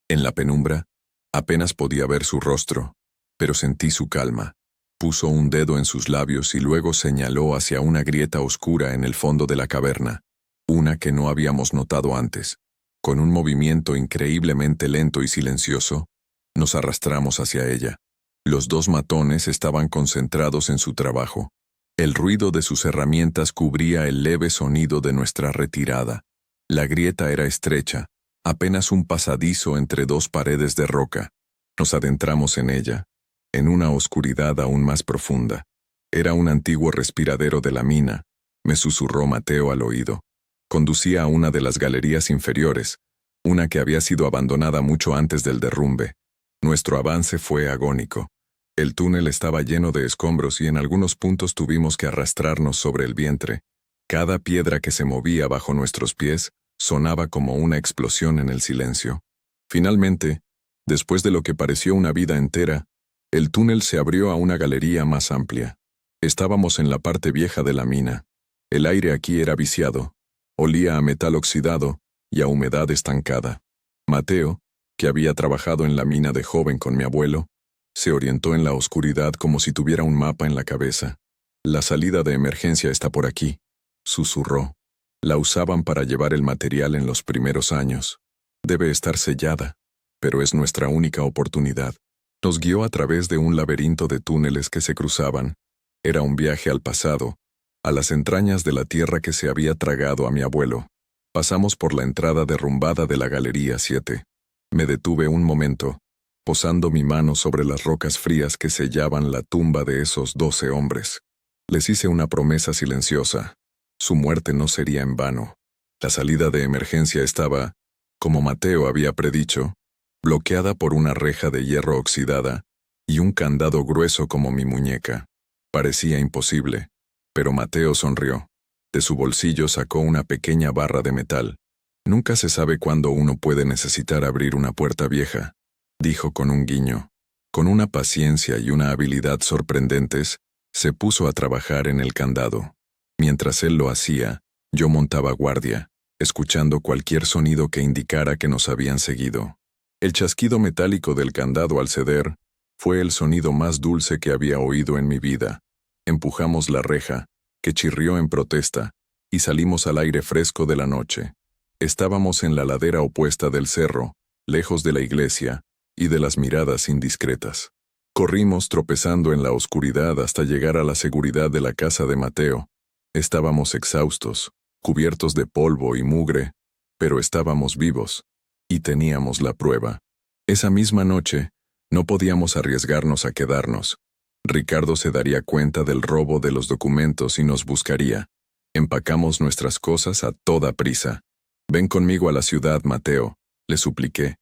En la penumbra, apenas podía ver su rostro, pero sentí su calma. Puso un dedo en sus labios y luego señaló hacia una grieta oscura en el fondo de la caverna, una que no habíamos notado antes. Con un movimiento increíblemente lento y silencioso, nos arrastramos hacia ella. Los dos matones estaban concentrados en su trabajo. El ruido de sus herramientas cubría el leve sonido de nuestra retirada. La grieta era estrecha, apenas un pasadizo entre dos paredes de roca. Nos adentramos en ella, en una oscuridad aún más profunda. Era un antiguo respiradero de la mina, me susurró Mateo al oído. Conducía a una de las galerías inferiores, una que había sido abandonada mucho antes del derrumbe. Nuestro avance fue agónico. El túnel estaba lleno de escombros y en algunos puntos tuvimos que arrastrarnos sobre el vientre. Cada piedra que se movía bajo nuestros pies sonaba como una explosión en el silencio. Finalmente, después de lo que pareció una vida entera, el túnel se abrió a una galería más amplia. Estábamos en la parte vieja de la mina. El aire aquí era viciado, olía a metal oxidado y a humedad estancada. Mateo, que había trabajado en la mina de joven con mi abuelo, se orientó en la oscuridad como si tuviera un mapa en la cabeza. La salida de emergencia está por aquí, susurró. La usaban para llevar el material en los primeros años. Debe estar sellada, pero es nuestra única oportunidad. Nos guió a través de un laberinto de túneles que se cruzaban. Era un viaje al pasado, a las entrañas de la tierra que se había tragado a mi abuelo. Pasamos por la entrada derrumbada de la Galería 7. Me detuve un momento, posando mi mano sobre las rocas frías que sellaban la tumba de esos 12 hombres. Les hice una promesa silenciosa. Su muerte no sería en vano. La salida de emergencia estaba, como Mateo había predicho, bloqueada por una reja de hierro oxidada y un candado grueso como mi muñeca. Parecía imposible, pero Mateo sonrió. De su bolsillo sacó una pequeña barra de metal. Nunca se sabe cuándo uno puede necesitar abrir una puerta vieja, dijo con un guiño. Con una paciencia y una habilidad sorprendentes, se puso a trabajar en el candado. Mientras él lo hacía, yo montaba guardia, escuchando cualquier sonido que indicara que nos habían seguido. El chasquido metálico del candado al ceder fue el sonido más dulce que había oído en mi vida. Empujamos la reja, que chirrió en protesta, y salimos al aire fresco de la noche. Estábamos en la ladera opuesta del cerro, lejos de la iglesia y de las miradas indiscretas. Corrimos tropezando en la oscuridad hasta llegar a la seguridad de la casa de Mateo. Estábamos exhaustos, cubiertos de polvo y mugre, pero estábamos vivos, y teníamos la prueba. Esa misma noche, no podíamos arriesgarnos a quedarnos. Ricardo se daría cuenta del robo de los documentos y nos buscaría. Empacamos nuestras cosas a toda prisa. Ven conmigo a la ciudad, Mateo, le supliqué.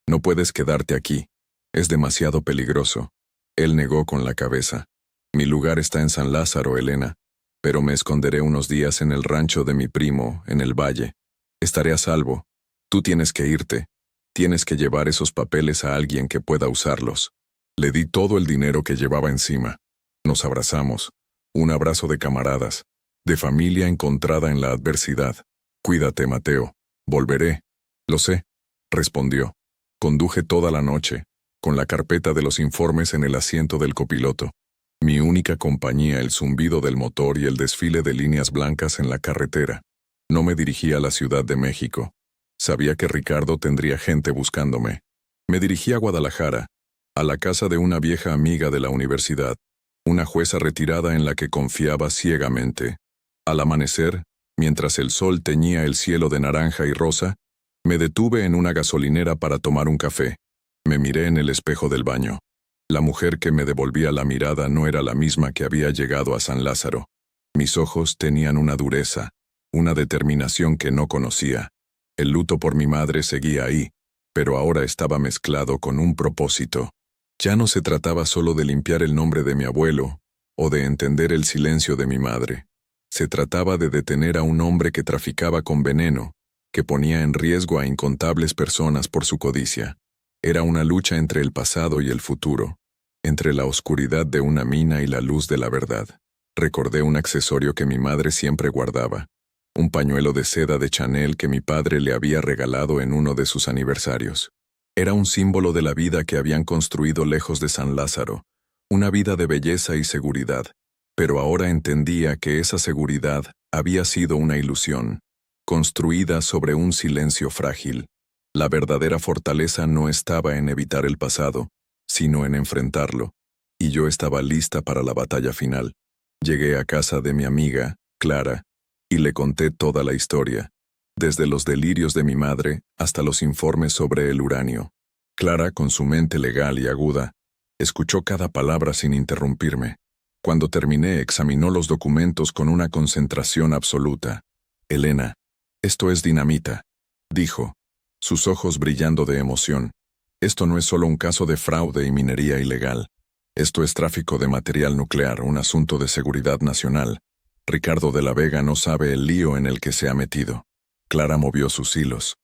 No puedes quedarte aquí. Es demasiado peligroso. Él negó con la cabeza. Mi lugar está en San Lázaro, Elena, pero me esconderé unos días en el rancho de mi primo, en el valle. Estaré a salvo. Tú tienes que irte. Tienes que llevar esos papeles a alguien que pueda usarlos. Le di todo el dinero que llevaba encima. Nos abrazamos. Un abrazo de camaradas, de familia encontrada en la adversidad. Cuídate, Mateo. Volveré. Lo sé, respondió. Conduje toda la noche, con la carpeta de los informes en el asiento del copiloto. Mi única compañía, el zumbido del motor y el desfile de líneas blancas en la carretera. No me dirigí a la Ciudad de México. Sabía que Ricardo tendría gente buscándome. Me dirigí a Guadalajara, a la casa de una vieja amiga de la universidad, una jueza retirada en la que confiaba ciegamente. Al amanecer, mientras el sol teñía el cielo de naranja y rosa, me detuve en una gasolinera para tomar un café. Me miré en el espejo del baño. La mujer que me devolvía la mirada no era la misma que había llegado a San Lázaro. Mis ojos tenían una dureza, una determinación que no conocía. El luto por mi madre seguía ahí, pero ahora estaba mezclado con un propósito. Ya no se trataba solo de limpiar el nombre de mi abuelo, o de entender el silencio de mi madre. Se trataba de detener a un hombre que traficaba con veneno, que ponía en riesgo a incontables personas por su codicia. Era una lucha entre el pasado y el futuro, entre la oscuridad de una mina y la luz de la verdad. Recordé un accesorio que mi madre siempre guardaba, un pañuelo de seda de Chanel que mi padre le había regalado en uno de sus aniversarios. Era un símbolo de la vida que habían construido lejos de San Lázaro, una vida de belleza y seguridad, pero ahora entendía que esa seguridad había sido una ilusión, construida sobre un silencio frágil. La verdadera fortaleza no estaba en evitar el pasado, sino en enfrentarlo, y yo estaba lista para la batalla final. Llegué a casa de mi amiga, Clara, y le conté toda la historia, desde los delirios de mi madre hasta los informes sobre el uranio. Clara, con su mente legal y aguda, escuchó cada palabra sin interrumpirme. Cuando terminé, examinó los documentos con una concentración absoluta. «Elena, esto es dinamita», dijo, sus ojos brillando de emoción. «Esto no es solo un caso de fraude y minería ilegal. Esto es tráfico de material nuclear, un asunto de seguridad nacional. Ricardo de la Vega no sabe el lío en el que se ha metido». Clara movió sus hilos.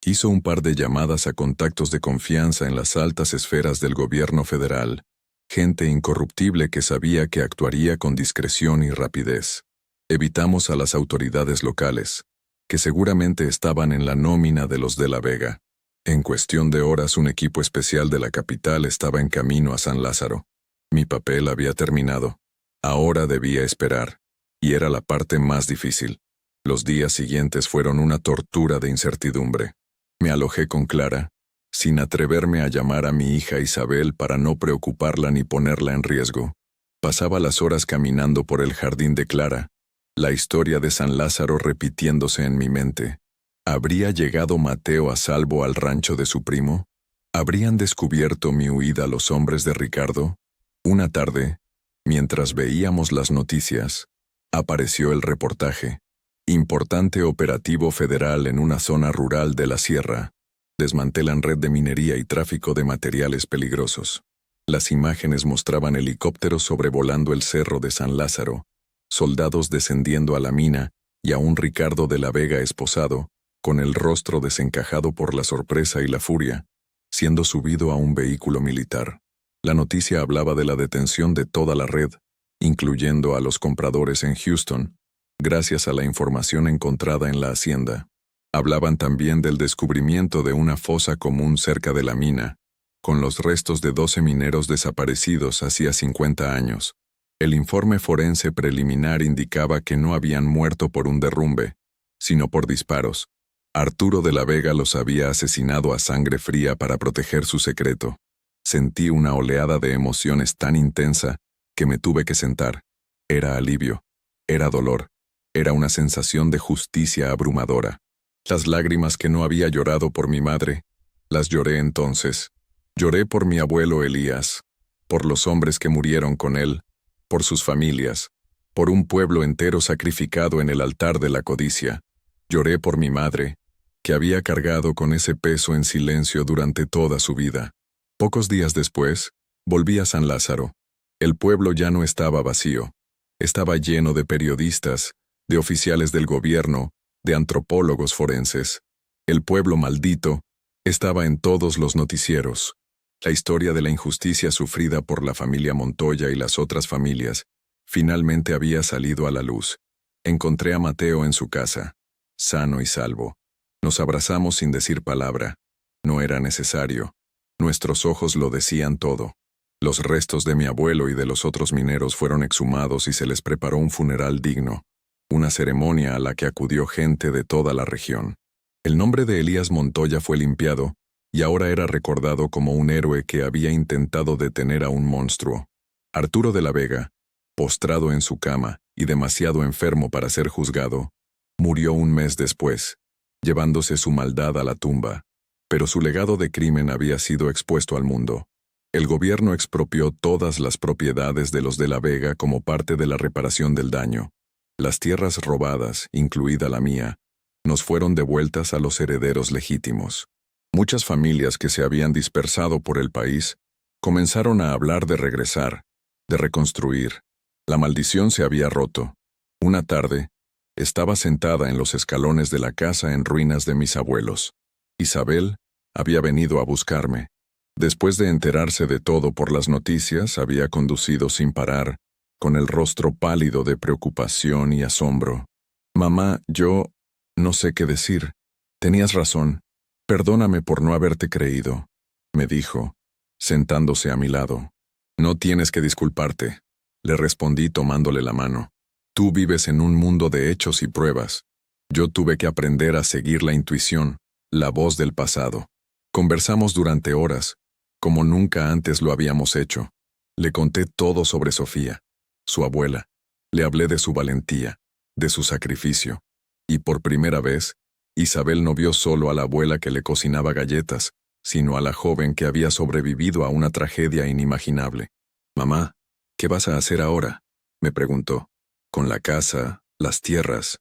Hizo un par de llamadas a contactos de confianza en las altas esferas del gobierno federal, gente incorruptible que sabía que actuaría con discreción y rapidez. Evitamos a las autoridades locales, que seguramente estaban en la nómina de los de la Vega. En cuestión de horas, un equipo especial de la capital estaba en camino a San Lázaro. Mi papel había terminado. Ahora debía esperar, y era la parte más difícil. Los días siguientes fueron una tortura de incertidumbre. Me alojé con Clara, sin atreverme a llamar a mi hija Isabel para no preocuparla ni ponerla en riesgo. Pasaba las horas caminando por el jardín de Clara, la historia de San Lázaro repitiéndose en mi mente. ¿Habría llegado Mateo a salvo al rancho de su primo? ¿Habrían descubierto mi huida los hombres de Ricardo? Una tarde, mientras veíamos las noticias, apareció el reportaje. Importante operativo federal en una zona rural de la sierra. Desmantelan red de minería y tráfico de materiales peligrosos. Las imágenes mostraban helicópteros sobrevolando el cerro de San Lázaro, soldados descendiendo a la mina y a un Ricardo de la Vega esposado, con el rostro desencajado por la sorpresa y la furia, siendo subido a un vehículo militar. La noticia hablaba de la detención de toda la red, incluyendo a los compradores en Houston, gracias a la información encontrada en la hacienda. Hablaban también del descubrimiento de una fosa común cerca de la mina, con los restos de 12 mineros desaparecidos hacía 50 años. El informe forense preliminar indicaba que no habían muerto por un derrumbe, sino por disparos. Arturo de la Vega los había asesinado a sangre fría para proteger su secreto. Sentí una oleada de emociones tan intensa que me tuve que sentar. Era alivio, era dolor, era una sensación de justicia abrumadora. Las lágrimas que no había llorado por mi madre, las lloré entonces. Lloré por mi abuelo Elías, por los hombres que murieron con él, por sus familias, por un pueblo entero sacrificado en el altar de la codicia. Lloré por mi madre, que había cargado con ese peso en silencio durante toda su vida. Pocos días después, volví a San Lázaro. El pueblo ya no estaba vacío. Estaba lleno de periodistas, de oficiales del gobierno, de antropólogos forenses. El pueblo maldito estaba en todos los noticieros. La historia de la injusticia sufrida por la familia Montoya y las otras familias finalmente había salido a la luz. Encontré a Mateo en su casa, sano y salvo. Nos abrazamos sin decir palabra. No era necesario. Nuestros ojos lo decían todo. Los restos de mi abuelo y de los otros mineros fueron exhumados y se les preparó un funeral digno, una ceremonia a la que acudió gente de toda la región. El nombre de Elías Montoya fue limpiado, y ahora era recordado como un héroe que había intentado detener a un monstruo. Arturo de la Vega, postrado en su cama y demasiado enfermo para ser juzgado, murió un mes después, llevándose su maldad a la tumba. Pero su legado de crimen había sido expuesto al mundo. El gobierno expropió todas las propiedades de los de la Vega como parte de la reparación del daño. Las tierras robadas, incluida la mía, nos fueron devueltas a los herederos legítimos. Muchas familias que se habían dispersado por el país comenzaron a hablar de regresar, de reconstruir. La maldición se había roto. Una tarde, estaba sentada en los escalones de la casa en ruinas de mis abuelos. Isabel había venido a buscarme. Después de enterarse de todo por las noticias, había conducido sin parar, con el rostro pálido de preocupación y asombro. «Mamá, yo no sé qué decir. Tenías razón. Perdóname por no haberte creído», me dijo, sentándose a mi lado. «No tienes que disculparte», le respondí tomándole la mano. «Tú vives en un mundo de hechos y pruebas. Yo tuve que aprender a seguir la intuición, la voz del pasado». Conversamos durante horas, como nunca antes lo habíamos hecho. Le conté todo sobre Sofía, su abuela. Le hablé de su valentía, de su sacrificio. Y por primera vez, Isabel no vio solo a la abuela que le cocinaba galletas, sino a la joven que había sobrevivido a una tragedia inimaginable. «Mamá, ¿qué vas a hacer ahora?», me preguntó. «Con la casa, las tierras,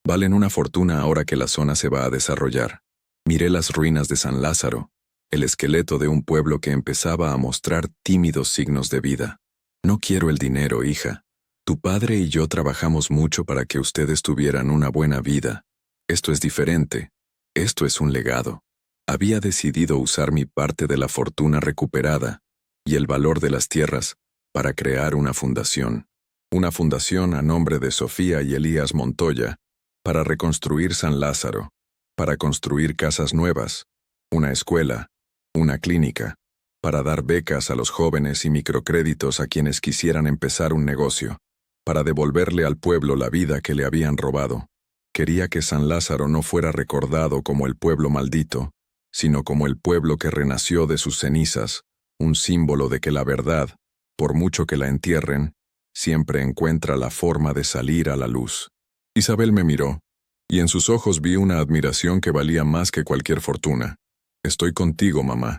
valen una fortuna ahora que la zona se va a desarrollar». Miré las ruinas de San Lázaro, el esqueleto de un pueblo que empezaba a mostrar tímidos signos de vida. «No quiero el dinero, hija. Tu padre y yo trabajamos mucho para que ustedes tuvieran una buena vida. Esto es diferente. Esto es un legado». Había decidido usar mi parte de la fortuna recuperada y el valor de las tierras para crear una fundación. Una fundación a nombre de Sofía y Elías Montoya para reconstruir San Lázaro, para construir casas nuevas, una escuela, una clínica, para dar becas a los jóvenes y microcréditos a quienes quisieran empezar un negocio, para devolverle al pueblo la vida que le habían robado. Quería que San Lázaro no fuera recordado como el pueblo maldito, sino como el pueblo que renació de sus cenizas, un símbolo de que la verdad, por mucho que la entierren, siempre encuentra la forma de salir a la luz. Isabel me miró, y en sus ojos vi una admiración que valía más que cualquier fortuna. «Estoy contigo, mamá»,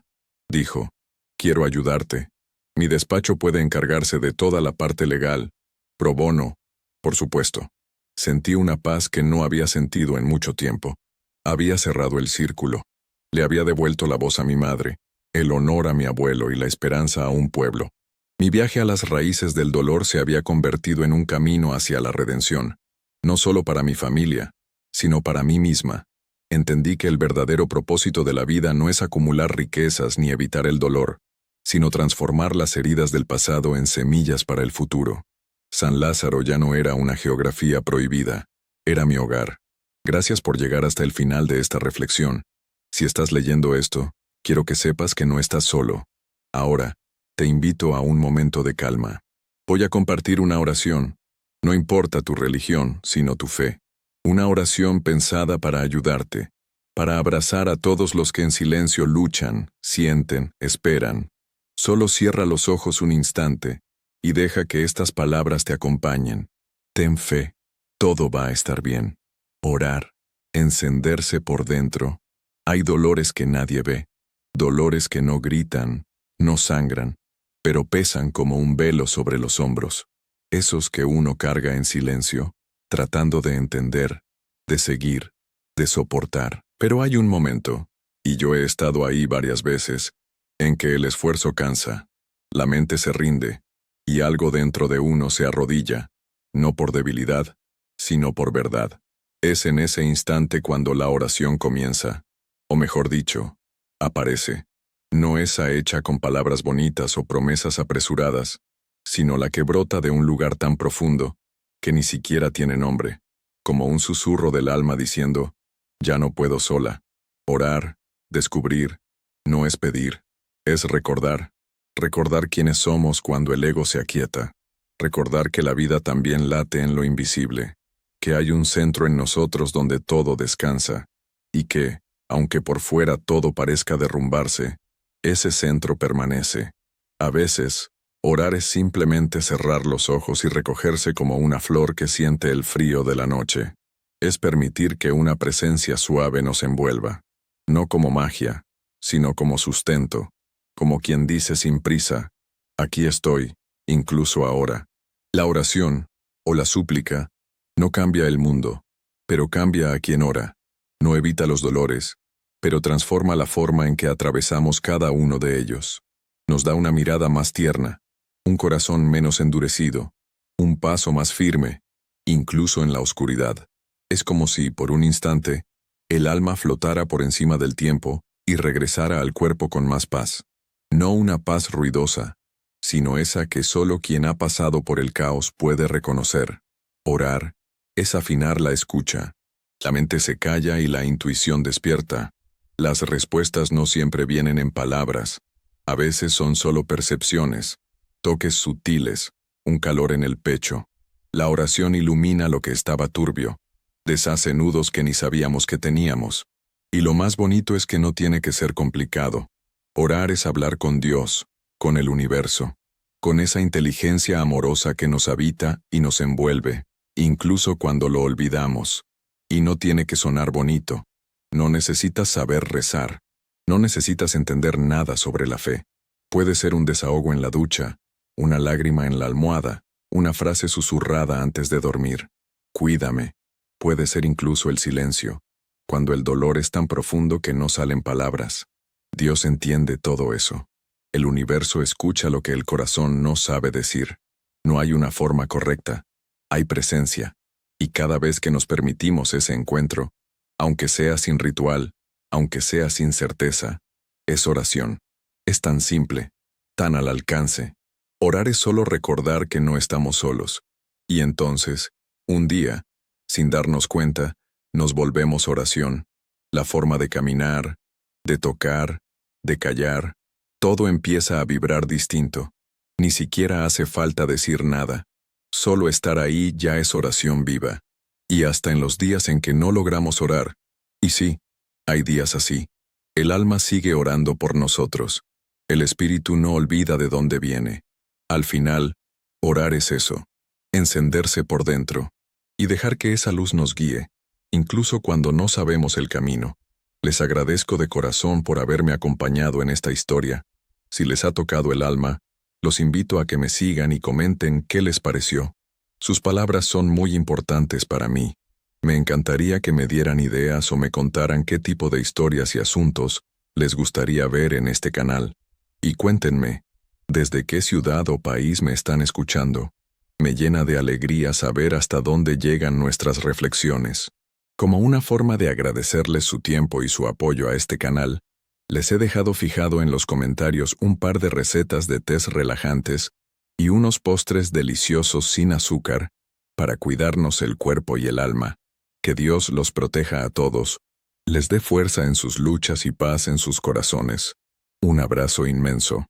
dijo. «Quiero ayudarte. Mi despacho puede encargarse de toda la parte legal, pro bono, por supuesto». Sentí una paz que no había sentido en mucho tiempo. Había cerrado el círculo. Le había devuelto la voz a mi madre, el honor a mi abuelo y la esperanza a un pueblo. Mi viaje a las raíces del dolor se había convertido en un camino hacia la redención, no solo para mi familia, sino para mí misma. Entendí que el verdadero propósito de la vida no es acumular riquezas ni evitar el dolor, sino transformar las heridas del pasado en semillas para el futuro. San Lázaro ya no era una geografía prohibida, era mi hogar. Gracias por llegar hasta el final de esta reflexión. Si estás leyendo esto, quiero que sepas que no estás solo. Ahora, te invito a un momento de calma. Voy a compartir una oración. No importa tu religión, sino tu fe. Una oración pensada para ayudarte, para abrazar a todos los que en silencio luchan, sienten, esperan. Solo cierra los ojos un instante y deja que estas palabras te acompañen. Ten fe, todo va a estar bien. Orar, encenderse por dentro. Hay dolores que nadie ve, dolores que no gritan, no sangran, pero pesan como un velo sobre los hombros. Esos que uno carga en silencio, tratando de entender, de seguir, de soportar. Pero hay un momento, y yo he estado ahí varias veces, en que el esfuerzo cansa, la mente se rinde, y algo dentro de uno se arrodilla, no por debilidad, sino por verdad. Es en ese instante cuando la oración comienza, o mejor dicho, aparece. No esa hecha con palabras bonitas o promesas apresuradas, sino la que brota de un lugar tan profundo, que ni siquiera tiene nombre, como un susurro del alma diciendo, ya no puedo sola. Orar, descubrir, no es pedir, es recordar. Recordar quiénes somos cuando el ego se aquieta. Recordar que la vida también late en lo invisible, que hay un centro en nosotros donde todo descansa, y que, aunque por fuera todo parezca derrumbarse, ese centro permanece. A veces, orar es simplemente cerrar los ojos y recogerse como una flor que siente el frío de la noche. Es permitir que una presencia suave nos envuelva, no como magia, sino como sustento, como quien dice sin prisa, aquí estoy, incluso ahora. La oración, o la súplica, No cambia el mundo, pero cambia a quien ora. No evita los dolores, pero transforma la forma en que atravesamos cada uno de ellos. Nos da una mirada más tierna, un corazón menos endurecido, un paso más firme, incluso en la oscuridad. Es como si, por un instante, el alma flotara por encima del tiempo y regresara al cuerpo con más paz. No una paz ruidosa, sino esa que solo quien ha pasado por el caos puede reconocer. Orar es afinar la escucha. La mente se calla y la intuición despierta. Las respuestas no siempre vienen en palabras. A veces son solo percepciones, toques sutiles, un calor en el pecho. La oración ilumina lo que estaba turbio, deshace nudos que ni sabíamos que teníamos. Y lo más bonito es que no tiene que ser complicado. Orar es hablar con Dios, con el universo, con esa inteligencia amorosa que nos habita y nos envuelve, incluso cuando lo olvidamos. Y no tiene que sonar bonito. No necesitas saber rezar. No necesitas entender nada sobre la fe. Puede ser un desahogo en la ducha, una lágrima en la almohada, una frase susurrada antes de dormir. Cuídame. Puede ser incluso el silencio, cuando el dolor es tan profundo que no salen palabras. Dios entiende todo eso. El universo escucha lo que el corazón no sabe decir. No hay una forma correcta. Hay presencia. Y cada vez que nos permitimos ese encuentro, aunque sea sin ritual, aunque sea sin certeza, es oración. Es tan simple, tan al alcance. Orar es solo recordar que no estamos solos. Y entonces, un día, sin darnos cuenta, nos volvemos oración. La forma de caminar, de tocar, de callar, todo empieza a vibrar distinto. Ni siquiera hace falta decir nada. Solo estar ahí ya es oración viva. Y hasta en los días en que no logramos orar, y sí, hay días así, el alma sigue orando por nosotros. El espíritu no olvida de dónde viene. Al final, orar es eso, encenderse por dentro, y dejar que esa luz nos guíe, incluso cuando no sabemos el camino. Les agradezco de corazón por haberme acompañado en esta historia. Si les ha tocado el alma, los invito a que me sigan y comenten qué les pareció. Sus palabras son muy importantes para mí. Me encantaría que me dieran ideas o me contaran qué tipo de historias y asuntos les gustaría ver en este canal. Y cuéntenme, ¿desde qué ciudad o país me están escuchando? Me llena de alegría saber hasta dónde llegan nuestras reflexiones. Como una forma de agradecerles su tiempo y su apoyo a este canal, les he dejado fijado en los comentarios un par de recetas de tés relajantes y unos postres deliciosos sin azúcar para cuidarnos el cuerpo y el alma. Que Dios los proteja a todos, les dé fuerza en sus luchas y paz en sus corazones. Un abrazo inmenso.